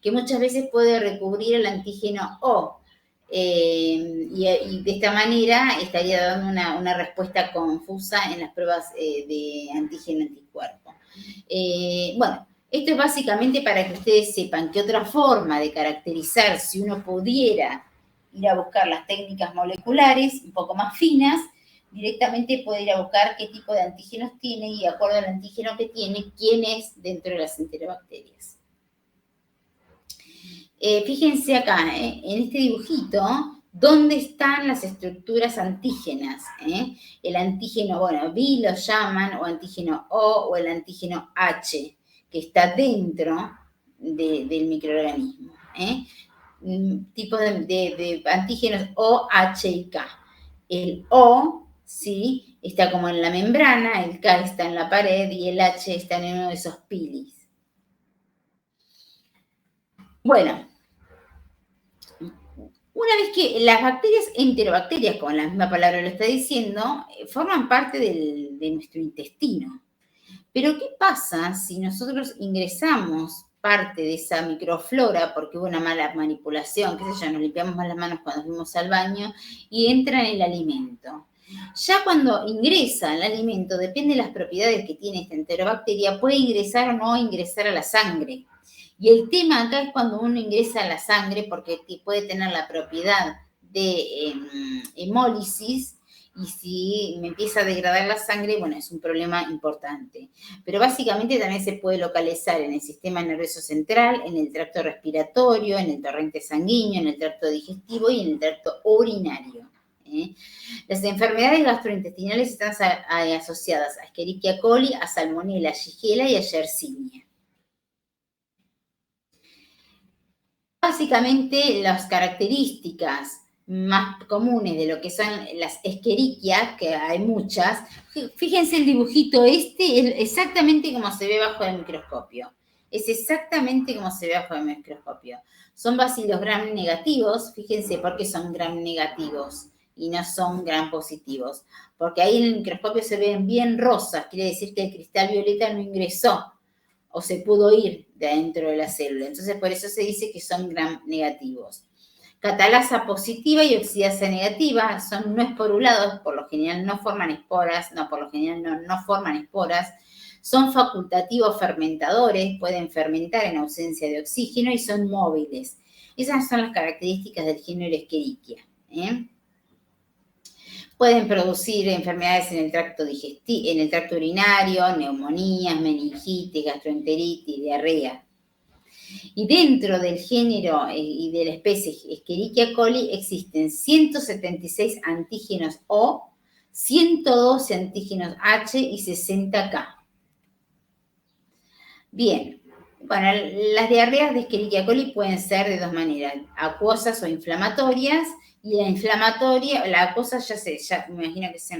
que muchas veces puede recubrir el antígeno O. Y de esta manera estaría dando una respuesta confusa en las pruebas de antígeno-anticuerpo. Bueno, esto es básicamente para que ustedes sepan que otra forma de caracterizar, si uno pudiera ir a buscar las técnicas moleculares un poco más finas, directamente puede ir a buscar qué tipo de antígenos tiene y de acuerdo al antígeno que tiene, quién es dentro de las enterobacterias. Fíjense acá, en este dibujito, ¿dónde están las estructuras antígenas? El antígeno, bueno, B lo llaman, o antígeno O, o el antígeno H, que está dentro del microorganismo. Tipos de antígenos O, H y K. El O, ¿sí?, está como en la membrana, el K está en la pared y el H está en uno de esos pilis. Bueno, Una vez que las bacterias enterobacterias, como la misma palabra lo está diciendo, forman parte de nuestro intestino. Pero ¿qué pasa si nosotros ingresamos parte de esa microflora porque hubo una mala manipulación, qué sé yo, nos limpiamos más las manos cuando fuimos al baño y entra en el alimento? Ya cuando ingresa al alimento, depende de las propiedades que tiene esta enterobacteria, puede ingresar o no ingresar a la sangre. Y el tema acá es cuando uno ingresa a la sangre, porque puede tener la propiedad de hemólisis, y si me empieza a degradar la sangre, bueno, es un problema importante. Pero básicamente también se puede localizar en el sistema nervioso central, en el tracto respiratorio, en el torrente sanguíneo, en el tracto digestivo y en el tracto urinario. Las enfermedades gastrointestinales están asociadas a Escherichia coli, a Salmonella, Shigella y a Yersinia. Básicamente las características más comunes de lo que son las Escherichia, que hay muchas, fíjense el dibujito este, es exactamente como se ve bajo el microscopio. Es exactamente como se ve bajo el microscopio. Son bacilos gram negativos, fíjense por qué son gram negativos y no son gram positivos. Porque ahí en el microscopio se ven bien rosas, quiere decir que el cristal violeta no ingresó o se pudo ir de adentro de la célula. Entonces, por eso se dice que son gram negativos. Catalasa positiva y oxidasa negativa son no esporulados, por lo general no forman esporas, no forman esporas, son facultativos fermentadores, pueden fermentar en ausencia de oxígeno y son móviles. Esas son las características del género Escherichia. Pueden producir enfermedades en el tracto digestivo, en el tracto urinario, neumonías, meningitis, gastroenteritis, diarrea. Y dentro del género y de la especie Escherichia coli existen 176 antígenos O, 112 antígenos H y 60 K. Bien, bueno, las diarreas de Escherichia coli pueden ser de dos maneras, acuosas o inflamatorias, y la acuosa ya me imagino que es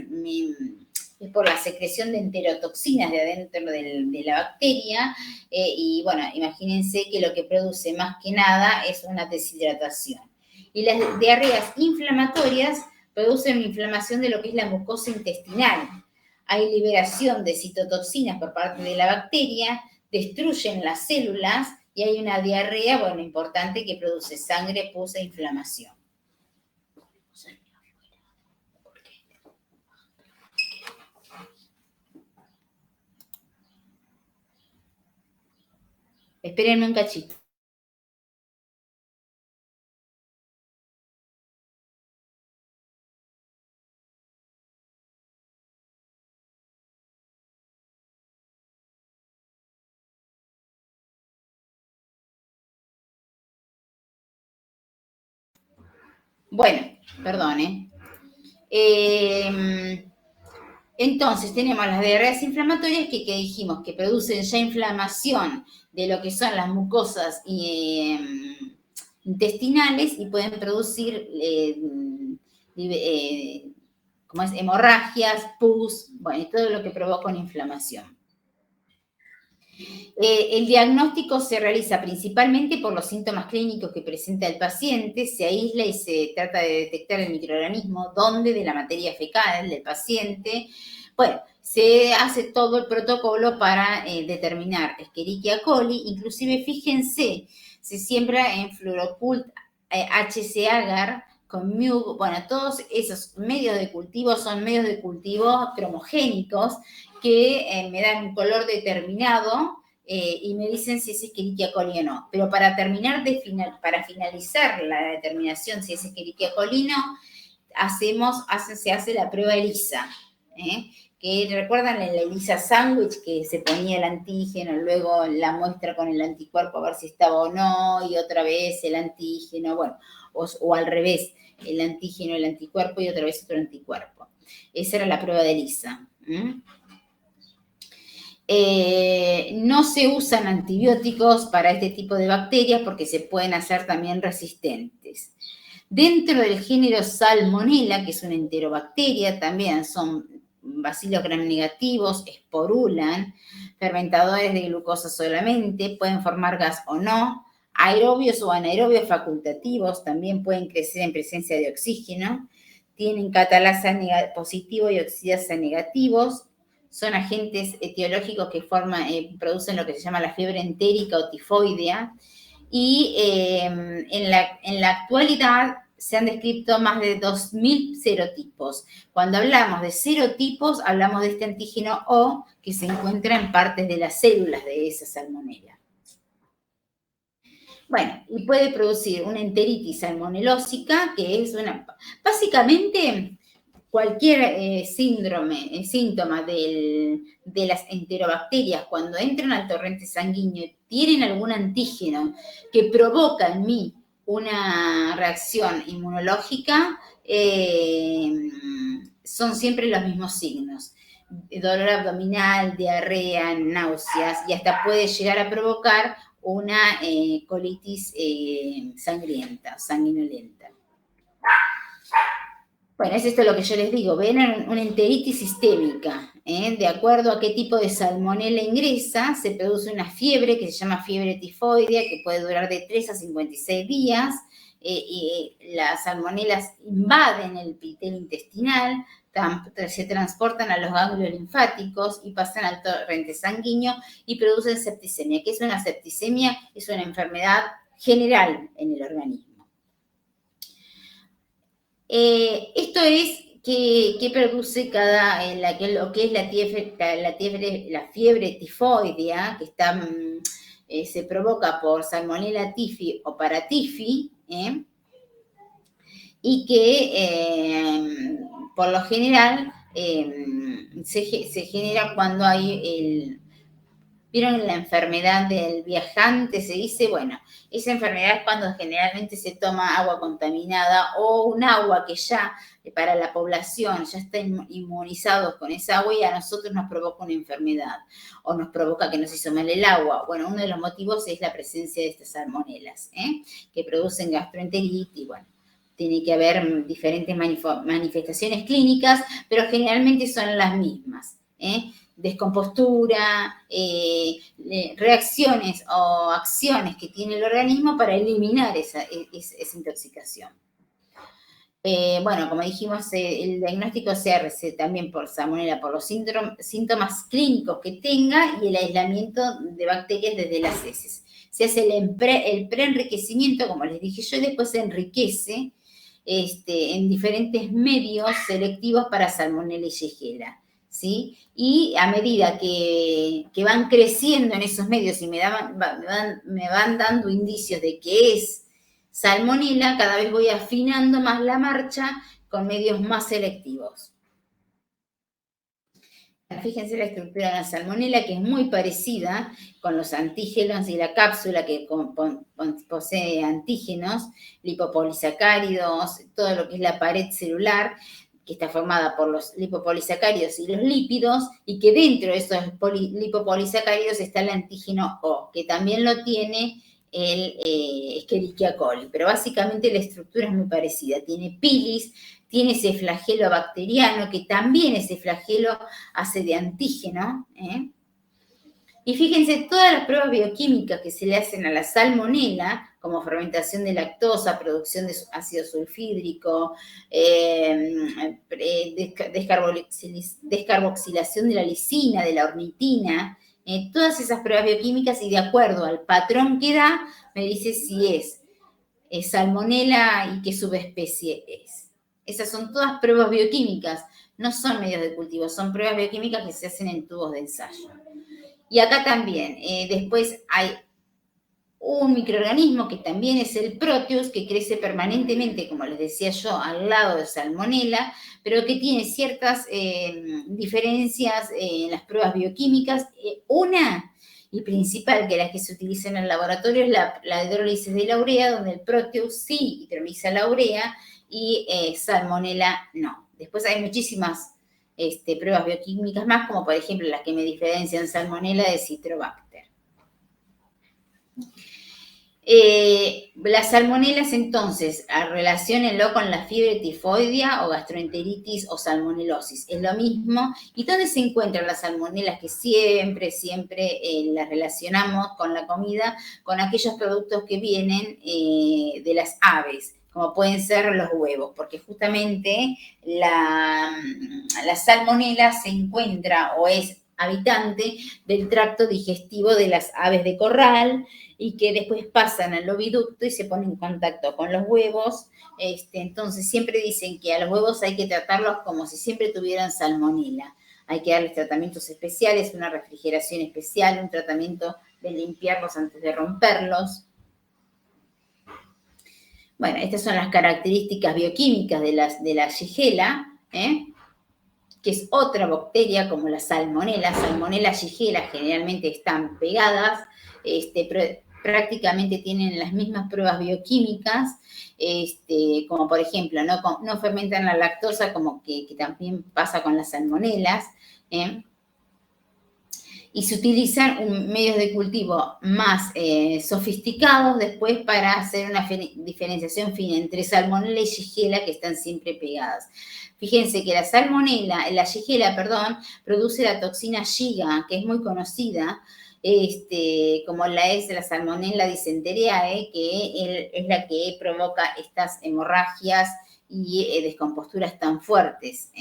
por la secreción de enterotoxinas de adentro de la bacteria, y bueno, imagínense que lo que produce más que nada es una deshidratación. Y las diarreas inflamatorias producen una inflamación de lo que es la mucosa intestinal. Hay liberación de citotoxinas por parte de la bacteria, destruyen las células y hay una diarrea, bueno, importante que produce sangre, pus e inflamación. Espérenme un cachito. Bueno, perdone. Entonces tenemos las diarreas inflamatorias que dijimos que producen ya inflamación de lo que son las mucosas intestinales y pueden producir hemorragias, pus, bueno, y todo lo que provoca una inflamación. El diagnóstico se realiza principalmente por los síntomas clínicos que presenta el paciente, se aísla y se trata de detectar el microorganismo, dónde de la materia fecal del paciente. Bueno, se hace todo el protocolo para determinar Escherichia coli, inclusive fíjense, se siembra en Fluorocult HC agar con MUG, bueno, todos esos medios de cultivo son medios de cultivo cromogénicos que me dan un color determinado y me dicen si es Escherichia coli o no. Pero para finalizar la determinación si es Escherichia coli o no, se hace la prueba ELISA, que recuerdan en la ELISA sándwich que se ponía el antígeno, luego la muestra con el anticuerpo a ver si estaba o no, y otra vez el antígeno, bueno, o al revés, el antígeno, el anticuerpo y otra vez otro anticuerpo. Esa era la prueba de ELISA. No se usan antibióticos para este tipo de bacterias porque se pueden hacer también resistentes. Dentro del género Salmonella, que es una enterobacteria, también son bacilos gram negativos, esporulan, fermentadores de glucosa solamente, pueden formar gas o no, aerobios o anaerobios facultativos, también pueden crecer en presencia de oxígeno, tienen catalasa positivo y oxidasa negativos, son agentes etiológicos que producen lo que se llama la fiebre entérica o tifoidea, y en la actualidad se han descrito más de 2.000 serotipos. Cuando hablamos de serotipos, hablamos de este antígeno O que se encuentra en partes de las células de esa salmonela. Bueno, y puede producir una enteritis salmonelósica, que es básicamente cualquier síntoma de las enterobacterias, cuando entran al torrente sanguíneo y tienen algún antígeno que provoca en mí una reacción inmunológica, son siempre los mismos signos. Dolor abdominal, diarrea, náuseas, y hasta puede llegar a provocar una colitis sangrienta, sanguinolenta. Bueno, es esto lo que yo les digo, ven una enteritis sistémica, de acuerdo a qué tipo de salmonela ingresa, se produce una fiebre que se llama fiebre tifoidea, que puede durar de 3 a 56 días, y las salmonelas invaden el epitelio intestinal, se transportan a los ganglios linfáticos y pasan al torrente sanguíneo y producen septicemia. ¿Qué es una septicemia? Es una enfermedad general en el organismo. Esto es que produce lo que es la fiebre tifoidea, que se provoca por Salmonella typhi o Paratyphi, y que por lo general se genera cuando hay ¿vieron la enfermedad del viajante? Se dice, bueno, esa enfermedad es cuando generalmente se toma agua contaminada o un agua que ya para la población ya está inmunizados con esa agua y a nosotros nos provoca una enfermedad o nos provoca que nos hizo mal el agua. Bueno, uno de los motivos es la presencia de estas salmonelas, que producen gastroenteritis, bueno. Tiene que haber diferentes manifestaciones clínicas, pero generalmente son las mismas, descompostura, reacciones o acciones que tiene el organismo para eliminar esa intoxicación. Bueno, como dijimos, el diagnóstico se hace también por salmonela, por los síntomas clínicos que tenga y el aislamiento de bacterias desde las heces. Se hace el preenriquecimiento, como les dije yo, y después se enriquece en diferentes medios selectivos para Salmonella y Shigella, ¿sí? Y a medida que van creciendo en esos medios y me van dando indicios de que es Salmonella, cada vez voy afinando más la marcha con medios más selectivos. Fíjense la estructura de la salmonela, que es muy parecida con los antígenos y la cápsula que posee antígenos, lipopolisacáridos, todo lo que es la pared celular, que está formada por los lipopolisacáridos y los lípidos, y que dentro de esos lipopolisacáridos está el antígeno O, que también lo tiene el Escherichia coli, pero básicamente la estructura es muy parecida. Tiene pilis, tiene ese flagelo bacteriano, que también ese flagelo hace de antígeno. Y fíjense, todas las pruebas bioquímicas que se le hacen a la salmonela, como fermentación de lactosa, producción de ácido sulfídrico, descarboxilación de la lisina, de la ornitina, todas esas pruebas bioquímicas, y de acuerdo al patrón que da, me dice si es salmonela y qué subespecie es. Esas son todas pruebas bioquímicas, no son medios de cultivo, son pruebas bioquímicas que se hacen en tubos de ensayo. Y acá también, después hay un microorganismo que también es el Proteus, que crece permanentemente, como les decía yo, al lado de Salmonella, pero que tiene ciertas diferencias en las pruebas bioquímicas. Una y principal, que la que se utiliza en el laboratorio, es la hidrólisis de la urea, donde el Proteus sí hidroliza la urea y Salmonella no. Después hay muchísimas pruebas bioquímicas más, como por ejemplo las que me diferencian Salmonella de Citrobacter. Las salmonelas, entonces, relaciónenlo con la fiebre tifoidea o gastroenteritis o salmonelosis. Es lo mismo. ¿Y dónde se encuentran las salmonelas? Que siempre las relacionamos con la comida, con aquellos productos que vienen de las aves, como pueden ser los huevos, porque justamente la salmonela se encuentra o es habitante del tracto digestivo de las aves de corral, y que después pasan al oviducto y se ponen en contacto con los huevos. Entonces siempre dicen que a los huevos hay que tratarlos como si siempre tuvieran salmonela. Hay que darles tratamientos especiales, una refrigeración especial, un tratamiento de limpiarlos antes de romperlos. Bueno, estas son las características bioquímicas de la Shigella, que es otra bacteria como la salmonela. Salmonella, Shigella generalmente están pegadas, prácticamente tienen las mismas pruebas bioquímicas, como por ejemplo, no fermentan la lactosa, como que también pasa con las salmonelas, y se utilizan medios de cultivo más sofisticados después para hacer una diferenciación fina entre salmonela y Shigella, que están siempre pegadas. Fíjense que la Shigella, produce la toxina Shiga, que es muy conocida, como es la Salmonella dysenteriae, que es la que provoca estas hemorragias y descomposturas tan fuertes.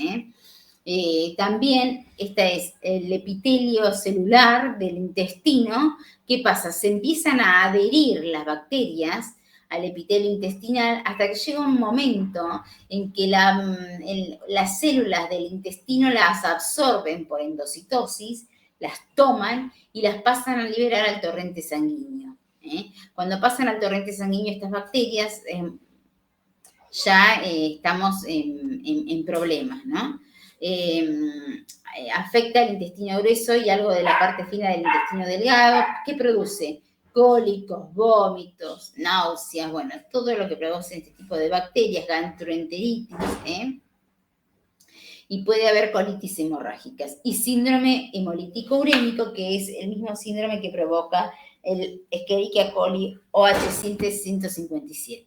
También esta es el epitelio celular del intestino. ¿Qué pasa? Se empiezan a adherir las bacterias al epitelio intestinal hasta que llega un momento en que las células del intestino las absorben por endocitosis, las toman y las pasan a liberar al torrente sanguíneo. Cuando pasan al torrente sanguíneo estas bacterias, ya estamos en problemas, ¿no? Afecta el intestino grueso y algo de la parte fina del intestino delgado. ¿Qué produce? Cólicos, vómitos, náuseas, bueno, todo lo que produce este tipo de bacterias, gastroenteritis, y puede haber colitis hemorrágicas. Y síndrome hemolítico urémico, que es el mismo síndrome que provoca el Escherichia coli OH157.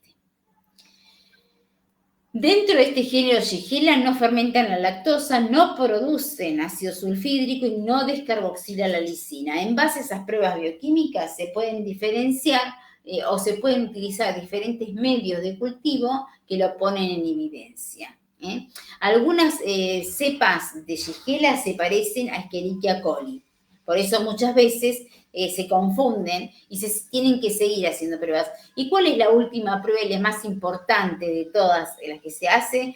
Dentro de este género Shigella no fermentan la lactosa, no producen ácido sulfídrico y no descarboxila la lisina. En base a esas pruebas bioquímicas se pueden diferenciar o se pueden utilizar diferentes medios de cultivo que lo ponen en evidencia. Algunas cepas de Shigella se parecen a Escherichia coli. Por eso muchas veces se confunden y se tienen que seguir haciendo pruebas. ¿Y cuál es la última prueba y la más importante de todas las que se hace?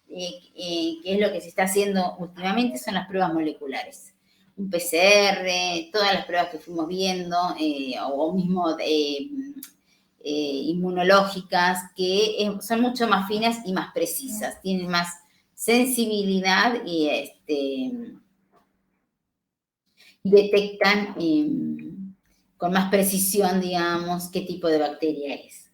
Que es lo que se está haciendo últimamente, son las pruebas moleculares. Un PCR, todas las pruebas que fuimos viendo, o mismo inmunológicas, que son mucho más finas y más precisas, tienen más sensibilidad y detectan con más precisión, digamos, qué tipo de bacteria es.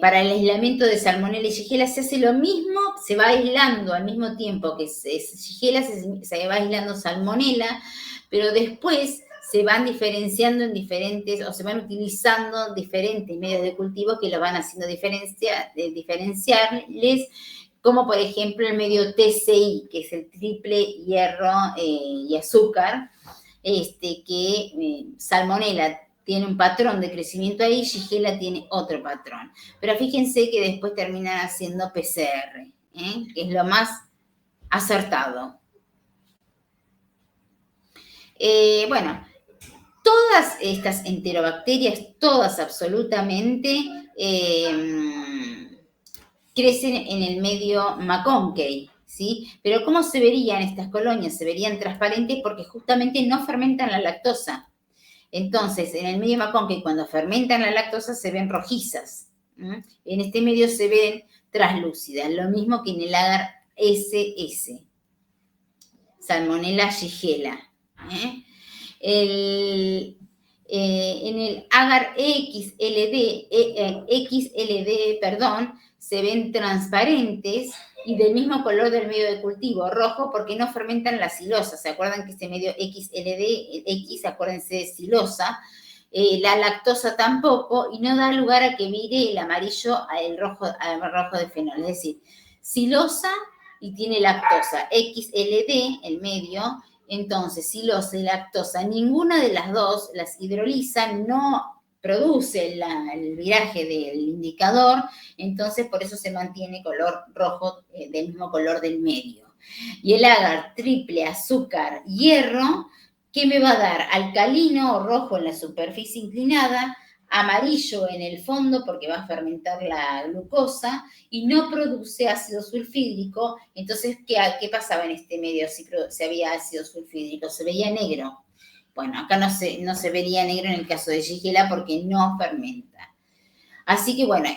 Para el aislamiento de Salmonella y Shigella se hace lo mismo, se va aislando al mismo tiempo que Shigella, se va aislando Salmonella, pero después se van diferenciando en diferentes, o se van utilizando diferentes medios de cultivo que lo van haciendo diferenciarles, como por ejemplo el medio TCI, que es el triple hierro y azúcar, que Salmonella tiene un patrón de crecimiento ahí, Shigella tiene otro patrón. Pero fíjense que después terminan haciendo PCR, que es lo más acertado. Bueno, todas estas enterobacterias, todas absolutamente, crecen en el medio McConkey, ¿sí? Pero ¿cómo se verían estas colonias? Se verían transparentes porque justamente no fermentan la lactosa. Entonces, en el medio McConkey, cuando fermentan la lactosa, se ven rojizas. En este medio se ven translúcidas, lo mismo que en el agar SS, Salmonella Shigella. En el agar XLD, se ven transparentes y del mismo color del medio de cultivo, rojo, porque no fermentan la silosa. ¿Se acuerdan que este medio XLD, X, acuérdense de silosa? la lactosa tampoco, y no da lugar a que vire el amarillo al rojo de fenol. Es decir, silosa y tiene lactosa. XLD, el medio, entonces silosa y lactosa, ninguna de las dos las hidroliza, no produce el viraje del indicador, entonces por eso se mantiene color rojo del mismo color del medio. Y el agar triple azúcar hierro, ¿qué me va a dar? Alcalino o rojo en la superficie inclinada, amarillo en el fondo porque va a fermentar la glucosa y no produce ácido sulfídrico. Entonces, ¿qué pasaba en este medio si había ácido sulfídrico? Se veía negro. Bueno, acá no se vería negro en el caso de Shigella porque no fermenta. Así que bueno,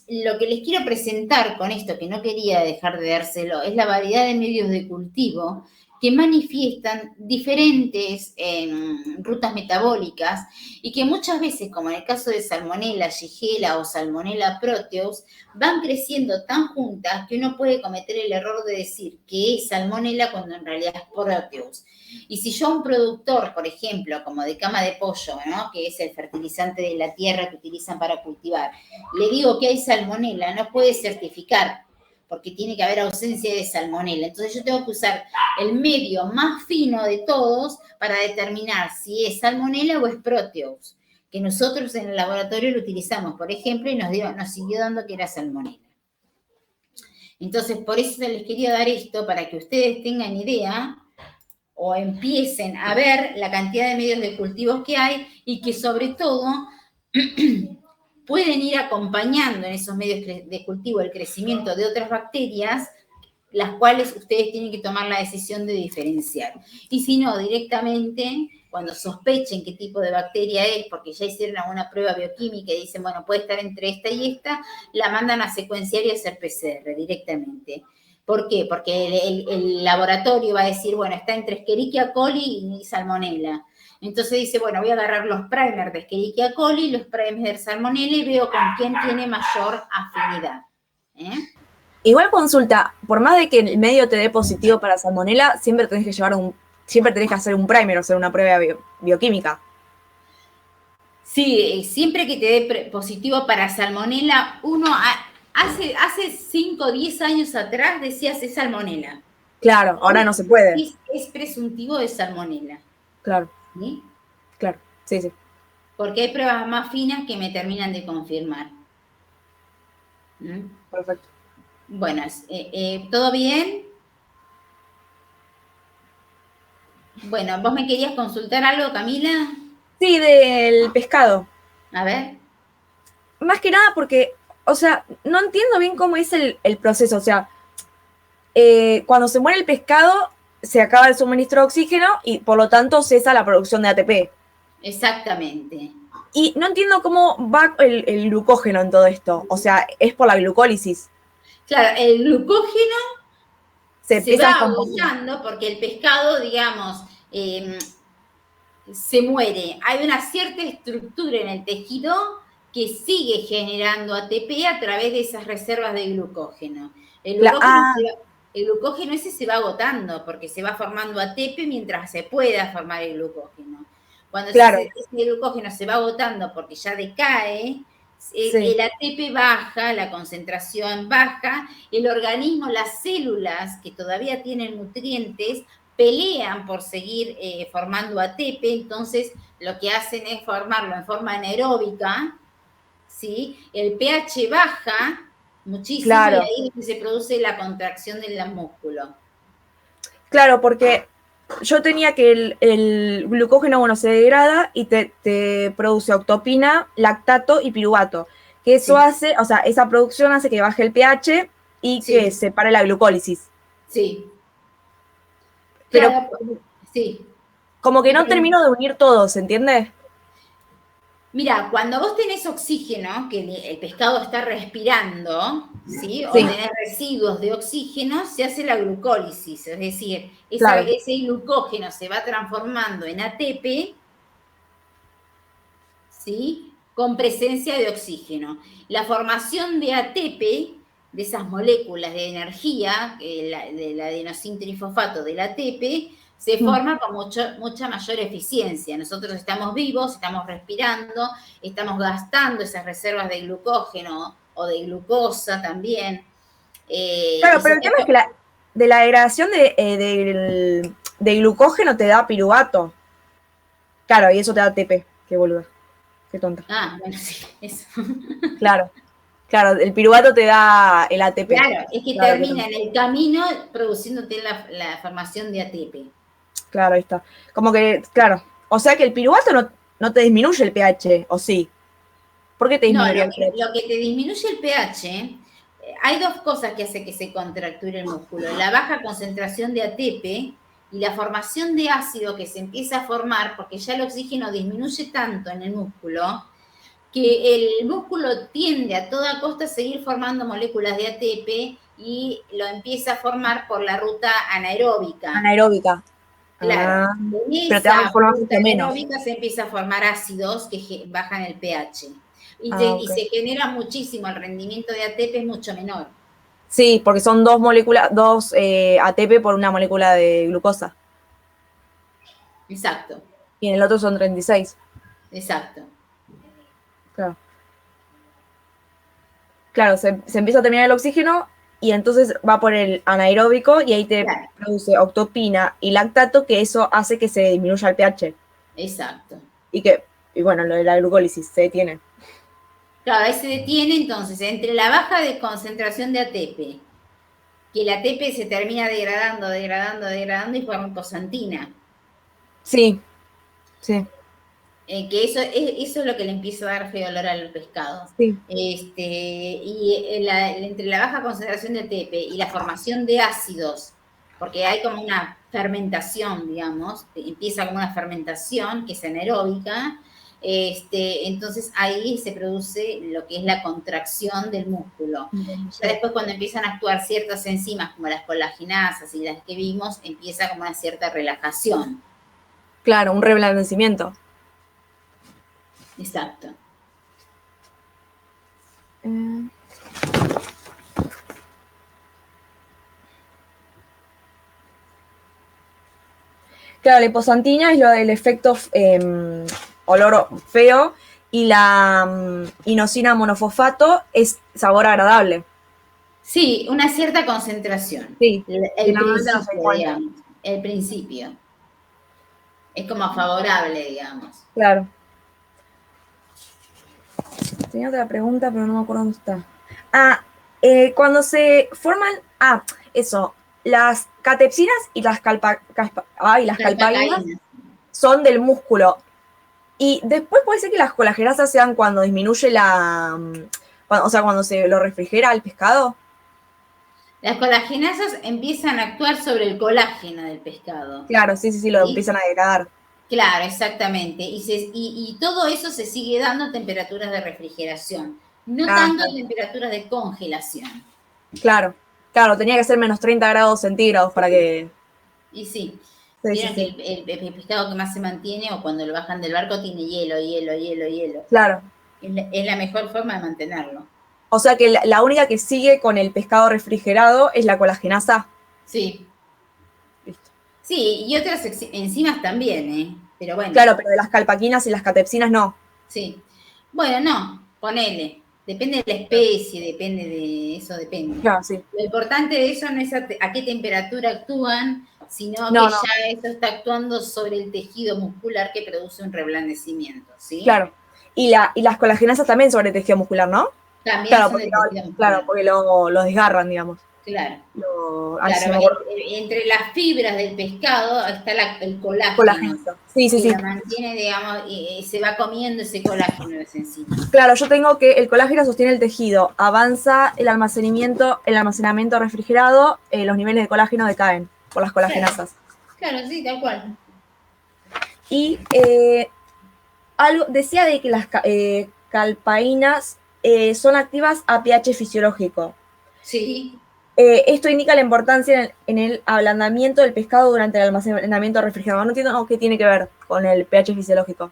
lo que les quiero presentar con esto, que no quería dejar de dárselo, es la variedad de medios de cultivo que manifiestan diferentes rutas metabólicas y que muchas veces, como en el caso de Salmonella, Shigella o Salmonella Proteus, van creciendo tan juntas que uno puede cometer el error de decir que es Salmonella cuando en realidad es Proteus. Y si yo a un productor, por ejemplo, como de cama de pollo, ¿no?, que es el fertilizante de la tierra que utilizan para cultivar, le digo que hay Salmonella, no puede certificar, porque tiene que haber ausencia de Salmonella. Entonces yo tengo que usar el medio más fino de todos para determinar si es Salmonella o es Proteus, que nosotros en el laboratorio lo utilizamos, por ejemplo, y nos siguió dando que era Salmonella. Entonces, por eso les quería dar esto, para que ustedes tengan idea o empiecen a ver la cantidad de medios de cultivos que hay y que sobre todo pueden ir acompañando en esos medios de cultivo el crecimiento de otras bacterias, las cuales ustedes tienen que tomar la decisión de diferenciar. Y si no, directamente, cuando sospechen qué tipo de bacteria es, porque ya hicieron alguna prueba bioquímica y dicen, bueno, puede estar entre esta y esta, la mandan a secuenciar y a hacer PCR directamente. ¿Por qué? Porque el laboratorio va a decir, bueno, está entre Escherichia coli y Salmonella. Entonces dice, bueno, voy a agarrar los primers de Escherichia coli, los primers de Salmonella y veo con quién tiene mayor afinidad. Igual consulta, por más de que el medio te dé positivo para Salmonella, siempre tenés que hacer un primer, o sea, una prueba bioquímica. Sí, siempre que te dé positivo para Salmonella, uno hace 5 o 10 años atrás decías es Salmonella. Claro, ahora no se puede. Es presuntivo de Salmonella. Claro. ¿Sí? Claro, sí. Porque hay pruebas más finas que me terminan de confirmar. Perfecto. Bueno, ¿todo bien? Bueno, ¿vos me querías consultar algo, Camila? Sí, del pescado. A ver. Más que nada porque, o sea, no entiendo bien cómo es el proceso. O sea, cuando se muere el pescado, se acaba el suministro de oxígeno y por lo tanto cesa la producción de ATP. Exactamente. Y no entiendo cómo va el glucógeno en todo esto. O sea, es por la glucólisis. Claro, el glucógeno se va agotando porque el pescado, digamos, se muere. Hay una cierta estructura en el tejido que sigue generando ATP a través de esas reservas de glucógeno. El glucógeno ese se va agotando porque se va formando ATP mientras se pueda formar el glucógeno. Cuando ese glucógeno se va agotando porque ya decae, el ATP baja, la concentración baja, el organismo, las células que todavía tienen nutrientes, pelean por seguir formando ATP, entonces lo que hacen es formarlo en forma anaeróbica, ¿sí? El pH baja muchísimo, claro, y ahí es donde se produce la contracción del músculo. Claro, porque yo tenía que el glucógeno, bueno, se degrada y te produce octopina, lactato y piruvato. Que eso hace, o sea, esa producción hace que baje el pH y que se pare la glucólisis. Sí. Pero, claro, sí. Como que no termino de unir todo, ¿se entiende? Mira, cuando vos tenés oxígeno, que el pescado está respirando, ¿sí? O tenés residuos de oxígeno, se hace la glucólisis, es decir, ese glucógeno se va transformando en ATP, ¿sí? Con presencia de oxígeno. La formación de ATP, de esas moléculas de energía, del adenosín trifosfato del ATP, se forma con mucha mayor eficiencia. Nosotros estamos vivos, estamos respirando, estamos gastando esas reservas de glucógeno o de glucosa también. Claro, pero el tema es que de la degradación de glucógeno te da piruvato. Claro, y eso te da ATP. Qué boluda. Qué tonta. Ah, bueno, sí, eso. Claro, el piruvato te da el ATP. Claro, es que termina en el camino produciéndote la formación de ATP. Claro, ahí está. Como que, claro. O sea que el piruvato no te disminuye el pH, ¿o sí? ¿Por qué te disminuye el pH? Lo que te disminuye el pH, hay dos cosas que hacen que se contracture el músculo. La baja concentración de ATP y la formación de ácido que se empieza a formar, porque ya el oxígeno disminuye tanto en el músculo, que el músculo tiende a toda costa a seguir formando moléculas de ATP y lo empieza a formar por la ruta anaeróbica. Anaeróbica. Claro. Pero te va a formar mucho menos. Anaeróbica se empieza a formar ácidos que bajan el pH. Y se genera muchísimo, el rendimiento de ATP es mucho menor. Sí, porque son dos ATP por una molécula de glucosa. Exacto. Y en el otro son 36. Exacto. Claro, se empieza a terminar el oxígeno y entonces va por el anaeróbico y ahí te produce octopina y lactato, que eso hace que se disminuya el pH. Exacto. Y bueno, lo de la glucólisis se detiene. Claro, ahí se detiene entonces entre la baja de concentración de ATP, que el ATP se termina degradando y forma hiposantina. Sí. Que eso es lo que le empieza a dar feo olor al pescado. Sí. Entre la baja concentración de ATP y la formación de ácidos, porque hay como una fermentación, digamos, empieza como una fermentación que es anaeróbica, entonces ahí se produce lo que es la contracción del músculo. Ya después cuando empiezan a actuar ciertas enzimas como las colagenasas y las que vimos, empieza como una cierta relajación. Claro, un reblandecimiento. Exacto. Claro, la hiposantina es lo del efecto olor feo y la inosina monofosfato es sabor agradable. Sí, una cierta concentración. Sí. El principio, digamos. El principio. Es como favorable, digamos. Claro. Tenía otra pregunta, pero no me acuerdo dónde está. Cuando se forman, las catepsinas y las calpaínas son del músculo. Y después puede ser que las colagenasas sean cuando disminuye cuando se lo refrigera el pescado. Las colagenasas empiezan a actuar sobre el colágeno del pescado. Claro, sí, lo empiezan a degradar. Claro, exactamente. Y todo eso se sigue dando a temperaturas de refrigeración, no tanto a temperaturas de congelación. Claro, tenía que ser menos 30 grados centígrados para que... Y sí. Vieron que el pescado que más se mantiene o cuando lo bajan del barco tiene hielo. Claro. Es la mejor forma de mantenerlo. O sea que la única que sigue con el pescado refrigerado es la colagenasa. Sí. Listo. Sí, y otras enzimas también, Pero bueno. Claro, pero de las calpaquinas y las catepsinas no. Sí. Bueno, no, ponele. Depende de la especie, depende. Claro, sí. Lo importante de eso no es a qué temperatura actúan, sino que ya eso está actuando sobre el tejido muscular que produce un reblandecimiento, ¿sí? Claro. Y las colagenasas también sobre el tejido muscular, ¿no? También son del tejido muscular. Claro, porque lo desgarran, digamos. Claro. Entre las fibras del pescado está el colágeno. Sí. Lo mantiene, digamos, y se va comiendo ese colágeno de encima. Claro, yo tengo que el colágeno sostiene el tejido, avanza el almacenamiento refrigerado, los niveles de colágeno decaen por las colagenasas. Claro, sí, tal cual. Y algo decía de que las calpaínas son activas a pH fisiológico. Sí. Esto indica la importancia en el ablandamiento del pescado durante el almacenamiento refrigerado. No entiendo qué tiene que ver con el pH fisiológico.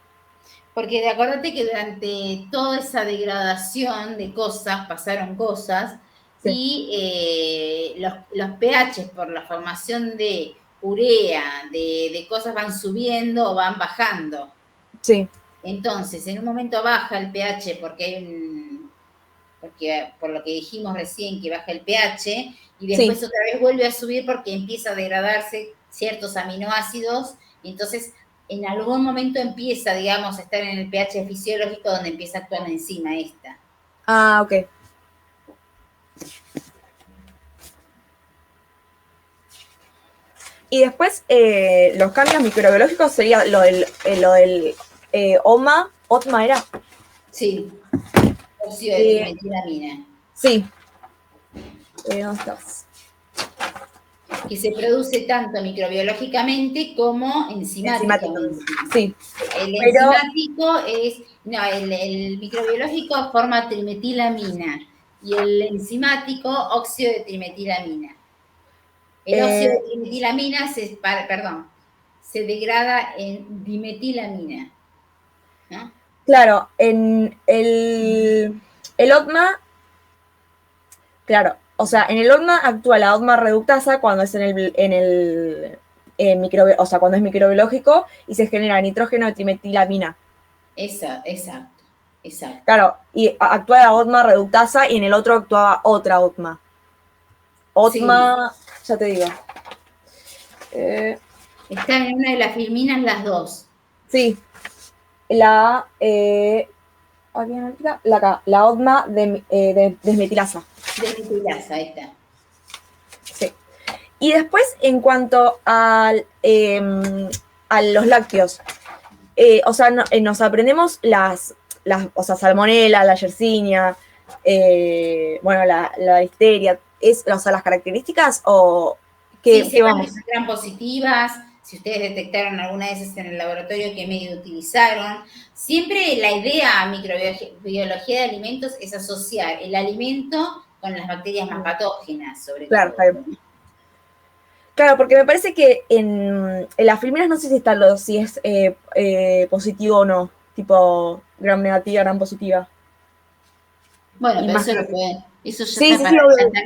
Porque acuérdate que durante toda esa degradación de cosas, pasaron cosas, y los pH por la formación de urea, de cosas van subiendo o van bajando. Sí. Entonces, en un momento baja el pH porque por lo que dijimos recién que baja el pH, y después Sí. otra vez vuelve a subir porque empieza a degradarse ciertos aminoácidos, y entonces en algún momento empieza, digamos, a estar en el pH fisiológico donde empieza a actuar la enzima esta. Ah, ok. Y después, los cambios microbiológicos sería lo del OTMA era. Sí, óxido de trimetilamina. Sí. ¿Dónde estás? Que se produce tanto microbiológicamente como enzimáticamente. Sí. El enzimático el microbiológico forma trimetilamina y el enzimático óxido de trimetilamina. El óxido de trimetilamina se degrada en dimetilamina, ¿no? Claro, en el OTMA, claro, o sea, en el OTMA actúa la OTMA reductasa cuando es o sea, cuando es microbiológico y se genera nitrógeno de trimetilamina. Exacto. Claro, y actúa la OTMA reductasa y en el otro actuaba otra OTMA. OTMA, sí. Ya te digo. Están en una de las filminas las dos. Sí. La OTMA de desmetilasa. Desmetilasa, ahí está. Sí. Y después, en cuanto a los lácteos, o sea, nos aprendemos o sea, salmonela, la yersinia, bueno, la listeria, o sea, las características o qué, sí, ¿qué vamos? Serán positivas. Si ustedes detectaron alguna de esas en el laboratorio, ¿qué medio utilizaron? Siempre la idea microbiología de alimentos es asociar el alimento con las bacterias más patógenas, sobre todo. Claro, porque me parece que en las filminas no sé si es positivo o no, tipo gram negativa, gram positiva. Bueno, pero eso ya está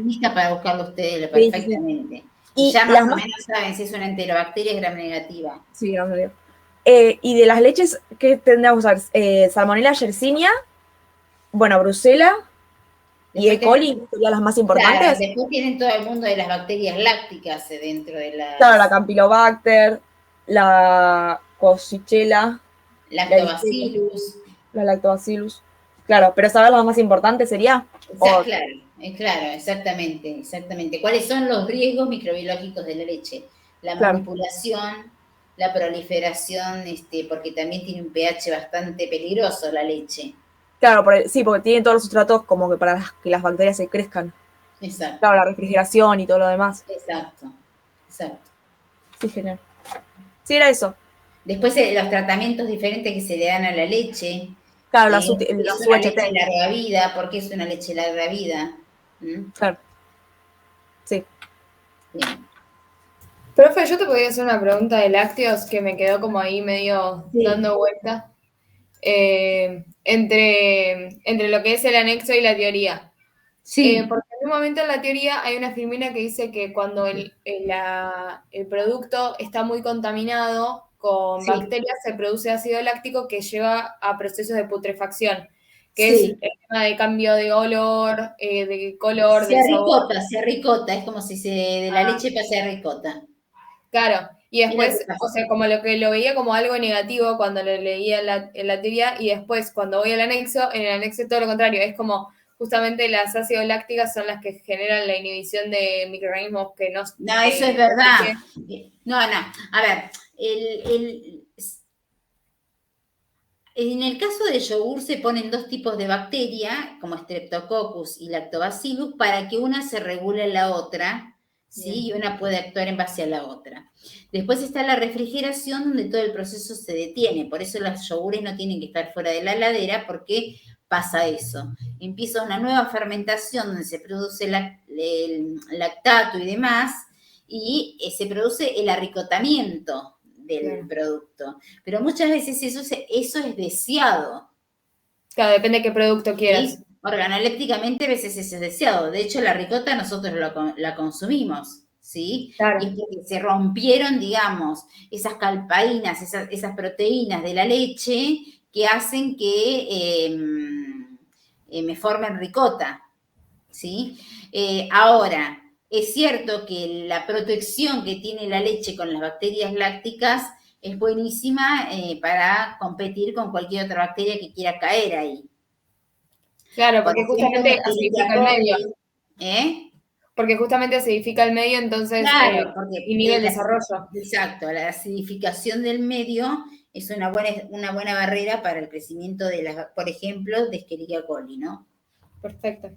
lista para buscarlo ustedes perfectamente. Sí. Y ya más o menos saben si es una enterobacteria es gram negativa. Sí, gram negativa. Y de las leches, ¿qué tendríamos que usar? Salmonella, Yersinia, bueno, Brucela y E. coli, serían las más importantes. Claro, después tienen todo el mundo de las bacterias lácticas dentro de las... Claro, la Campylobacter, la Coxichella, Lactobacillus. La Lactobacillus. Claro, pero saber las más importantes sería... Claro, exactamente. ¿Cuáles son los riesgos microbiológicos de la leche? La manipulación, la proliferación, porque también tiene un pH bastante peligroso la leche. Claro, porque tiene todos los sustratos como que para que las bacterias se crezcan. Exacto. Claro, la refrigeración y todo lo demás. Exacto. Sí, genial. Sí, era eso. Después los tratamientos diferentes que se le dan a la leche. Claro, es una leche larga vida. ¿Por qué es una leche larga vida? Claro. Sí. Bien. Profe, yo te podría hacer una pregunta de lácteos que me quedó como ahí medio dando vuelta. Entre lo que es el anexo y la teoría. Sí. Porque en un momento en la teoría hay una filmina que dice que cuando el producto está muy contaminado con bacterias, se produce ácido láctico que lleva a procesos de putrefacción, que es el tema de cambio de olor, de color, de sabor. Se ricota, es como si de la leche pase a ricota. Claro, y después, o sea, como lo veía como algo negativo cuando lo leía en la teoría, y después cuando voy al anexo, en el anexo es todo lo contrario, es como justamente las ácidos lácticas son las que generan la inhibición de microorganismos que no... No, eso es verdad. No, a ver, en el caso del yogur se ponen dos tipos de bacteria, como Streptococcus y Lactobacillus, para que una se regule a la otra, ¿sí? Y una puede actuar en base a la otra. Después está la refrigeración, donde todo el proceso se detiene. Por eso los yogures no tienen que estar fuera de la heladera, porque pasa eso. Empieza una nueva fermentación donde se produce el lactato y demás, y se produce el arricotamiento del producto. Pero muchas veces eso es deseado. Claro, depende de qué producto quieras. ¿Sí? Organolépticamente a veces eso es deseado. De hecho, la ricota nosotros la consumimos. ¿sí? Claro. Y es porque se rompieron, digamos, esas calpaínas, esas proteínas de la leche que hacen que me formen ricota, ¿sí? Ahora, es cierto que la protección que tiene la leche con las bacterias lácticas es buenísima para competir con cualquier otra bacteria que quiera caer ahí. Claro, Por porque ejemplo, justamente Escherichia acidifica el medio. coli, ¿eh? Porque justamente acidifica el medio, entonces Claro, porque inhibe el desarrollo. exacto, la acidificación del medio es una buena barrera para el crecimiento de las, por ejemplo, de Escherichia coli, ¿no? Perfecto.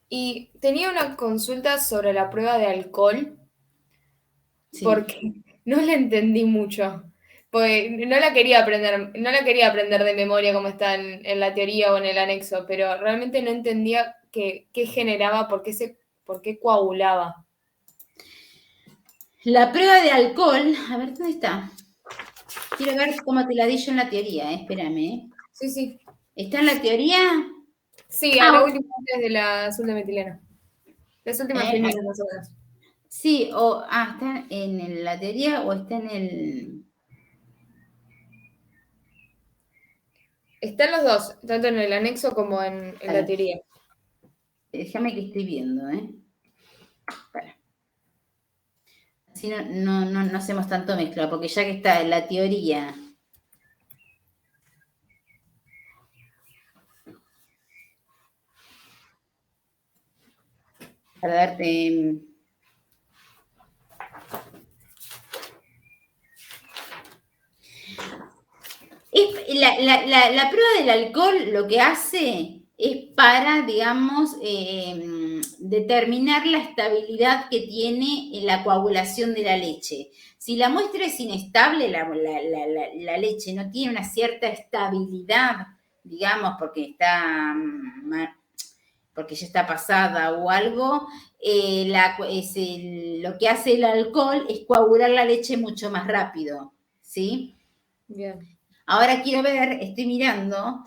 Y tenía una consulta sobre la prueba de alcohol, Sí. porque no la entendí mucho. Pues no la quería aprender de memoria como está en la teoría o en el anexo, pero realmente no entendía qué generaba, por qué coagulaba. La prueba de alcohol, a ver, ¿dónde está? Quiero ver cómo te la di yo en la teoría, espérame. Sí, sí. ¿Está en la teoría? Sí, a la última antes de la azul de metileno. Las últimas filminas más o menos. Sí, ¿está en la teoría o está en el...? Están los dos, tanto en el anexo como en la teoría. Déjame que estoy viendo, ¿eh? Para. Así no hacemos tanto mezcla, porque ya que está en la teoría... Para darte... La prueba del alcohol lo que hace es para, digamos, determinar la estabilidad que tiene la coagulación de la leche. Si la muestra es inestable, la leche no tiene una cierta estabilidad, digamos, porque ya está pasada o algo, lo que hace el alcohol es coagular la leche mucho más rápido, ¿sí? Bien. Ahora quiero ver, estoy mirando,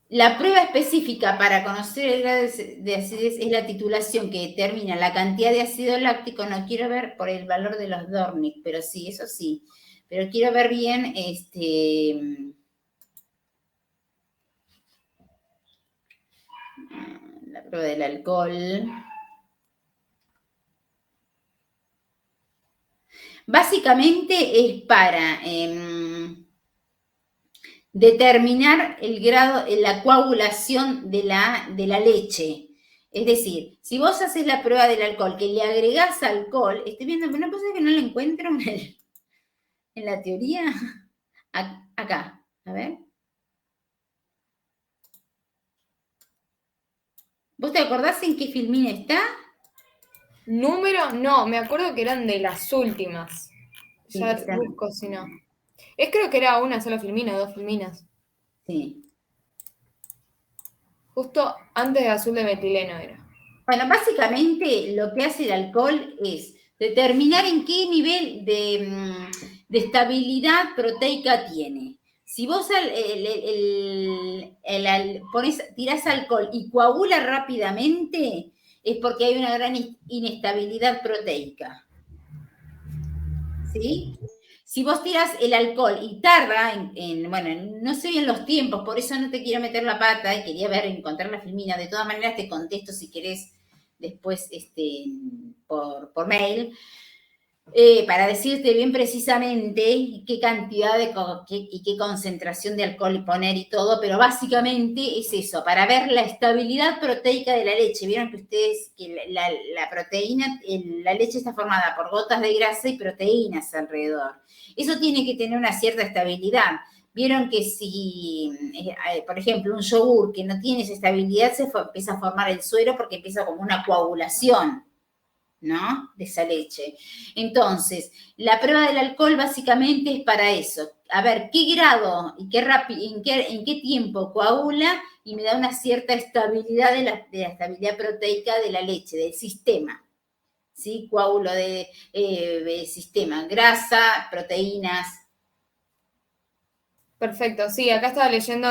la prueba específica para conocer el grado de acidez es la titulación que determina la cantidad de ácido láctico. No quiero ver por el valor de los Dornick, pero sí, eso sí. Pero quiero ver bien, la prueba del alcohol. Básicamente es para determinar el grado, la coagulación de la leche. Es decir, si vos haces la prueba del alcohol, que le agregás alcohol, estoy viendo, pero no pasa que no lo encuentro en la teoría. Acá, a ver. ¿Vos te acordás en qué filmina está? Número, no, me acuerdo que eran de las últimas. Sí, Ya está. busco si no. Creo que era una sola filmina, dos filminas. Sí. Justo antes de azul de metileno era. Bueno, básicamente lo que hace el alcohol es determinar en qué nivel de estabilidad proteica tiene. Si vos tirás alcohol y coagula rápidamente, es porque hay una gran inestabilidad proteica. ¿Sí? Si vos tirás el alcohol y tarda bueno, no sé bien los tiempos, por eso no te quiero meter la pata y quería encontrar la filmina. De todas maneras te contesto si querés después por mail, para decirte bien precisamente qué cantidad y qué concentración de alcohol poner y todo, pero básicamente es eso, para ver la estabilidad proteica de la leche. Vieron que ustedes, que la proteína, la leche está formada por gotas de grasa y proteínas alrededor. Eso tiene que tener una cierta estabilidad. Vieron que si, por ejemplo, un yogur que no tiene esa estabilidad, empieza a formar el suero porque empieza como una coagulación, ¿no? De esa leche. Entonces, la prueba del alcohol básicamente es para eso. A ver qué grado y en qué tiempo coagula y me da una cierta estabilidad de la estabilidad proteica de la leche, del sistema. ¿Sí? Coágulo de sistema, grasa, proteínas. Perfecto, sí, acá estaba leyendo,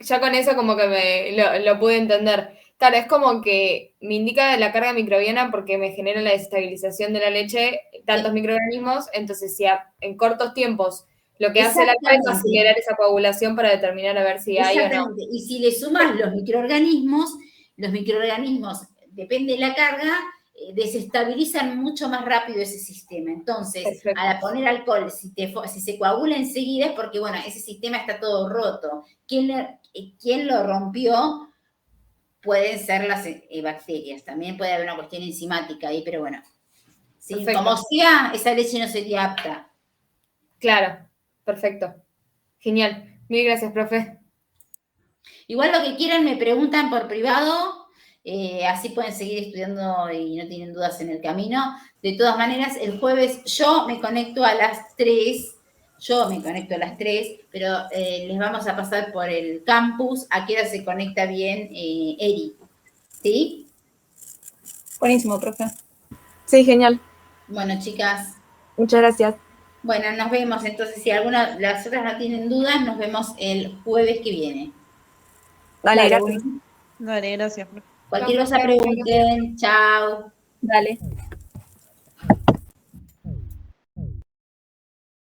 ya con eso como que lo pude entender. Claro, es como que me indica la carga microbiana porque me genera la desestabilización de la leche, tantos microorganismos, entonces si en cortos tiempos lo que hace la carga es Exactamente. acelerar esa coagulación para determinar a ver si hay o no. Exactamente. Y si le sumas los microorganismos, depende de la carga, desestabilizan mucho más rápido ese sistema. Entonces, Perfecto. al poner alcohol, si se coagula enseguida es porque, bueno, ese sistema está todo roto. ¿Quién lo rompió? Pueden ser las bacterias. También puede haber una cuestión enzimática ahí, pero bueno. Sí, Perfecto. como sea, esa leche no sería apta. Claro, perfecto. Genial. Mil gracias, profe. Igual lo que quieran me preguntan por privado, así pueden seguir estudiando y no tienen dudas en el camino. De todas maneras, el jueves yo me conecto a las 3, pero les vamos a pasar por el campus a qué hora se conecta bien Eri. ¿Sí? Buenísimo, profe. Sí, genial. Bueno, chicas, Muchas gracias. bueno, nos vemos. Entonces, si las otras no tienen dudas, nos vemos el jueves que viene. Dale, Dale, gracias. buenísimo. Dale, gracias. Cualquier Chao, cosa profe. pregunten. Chao. Dale.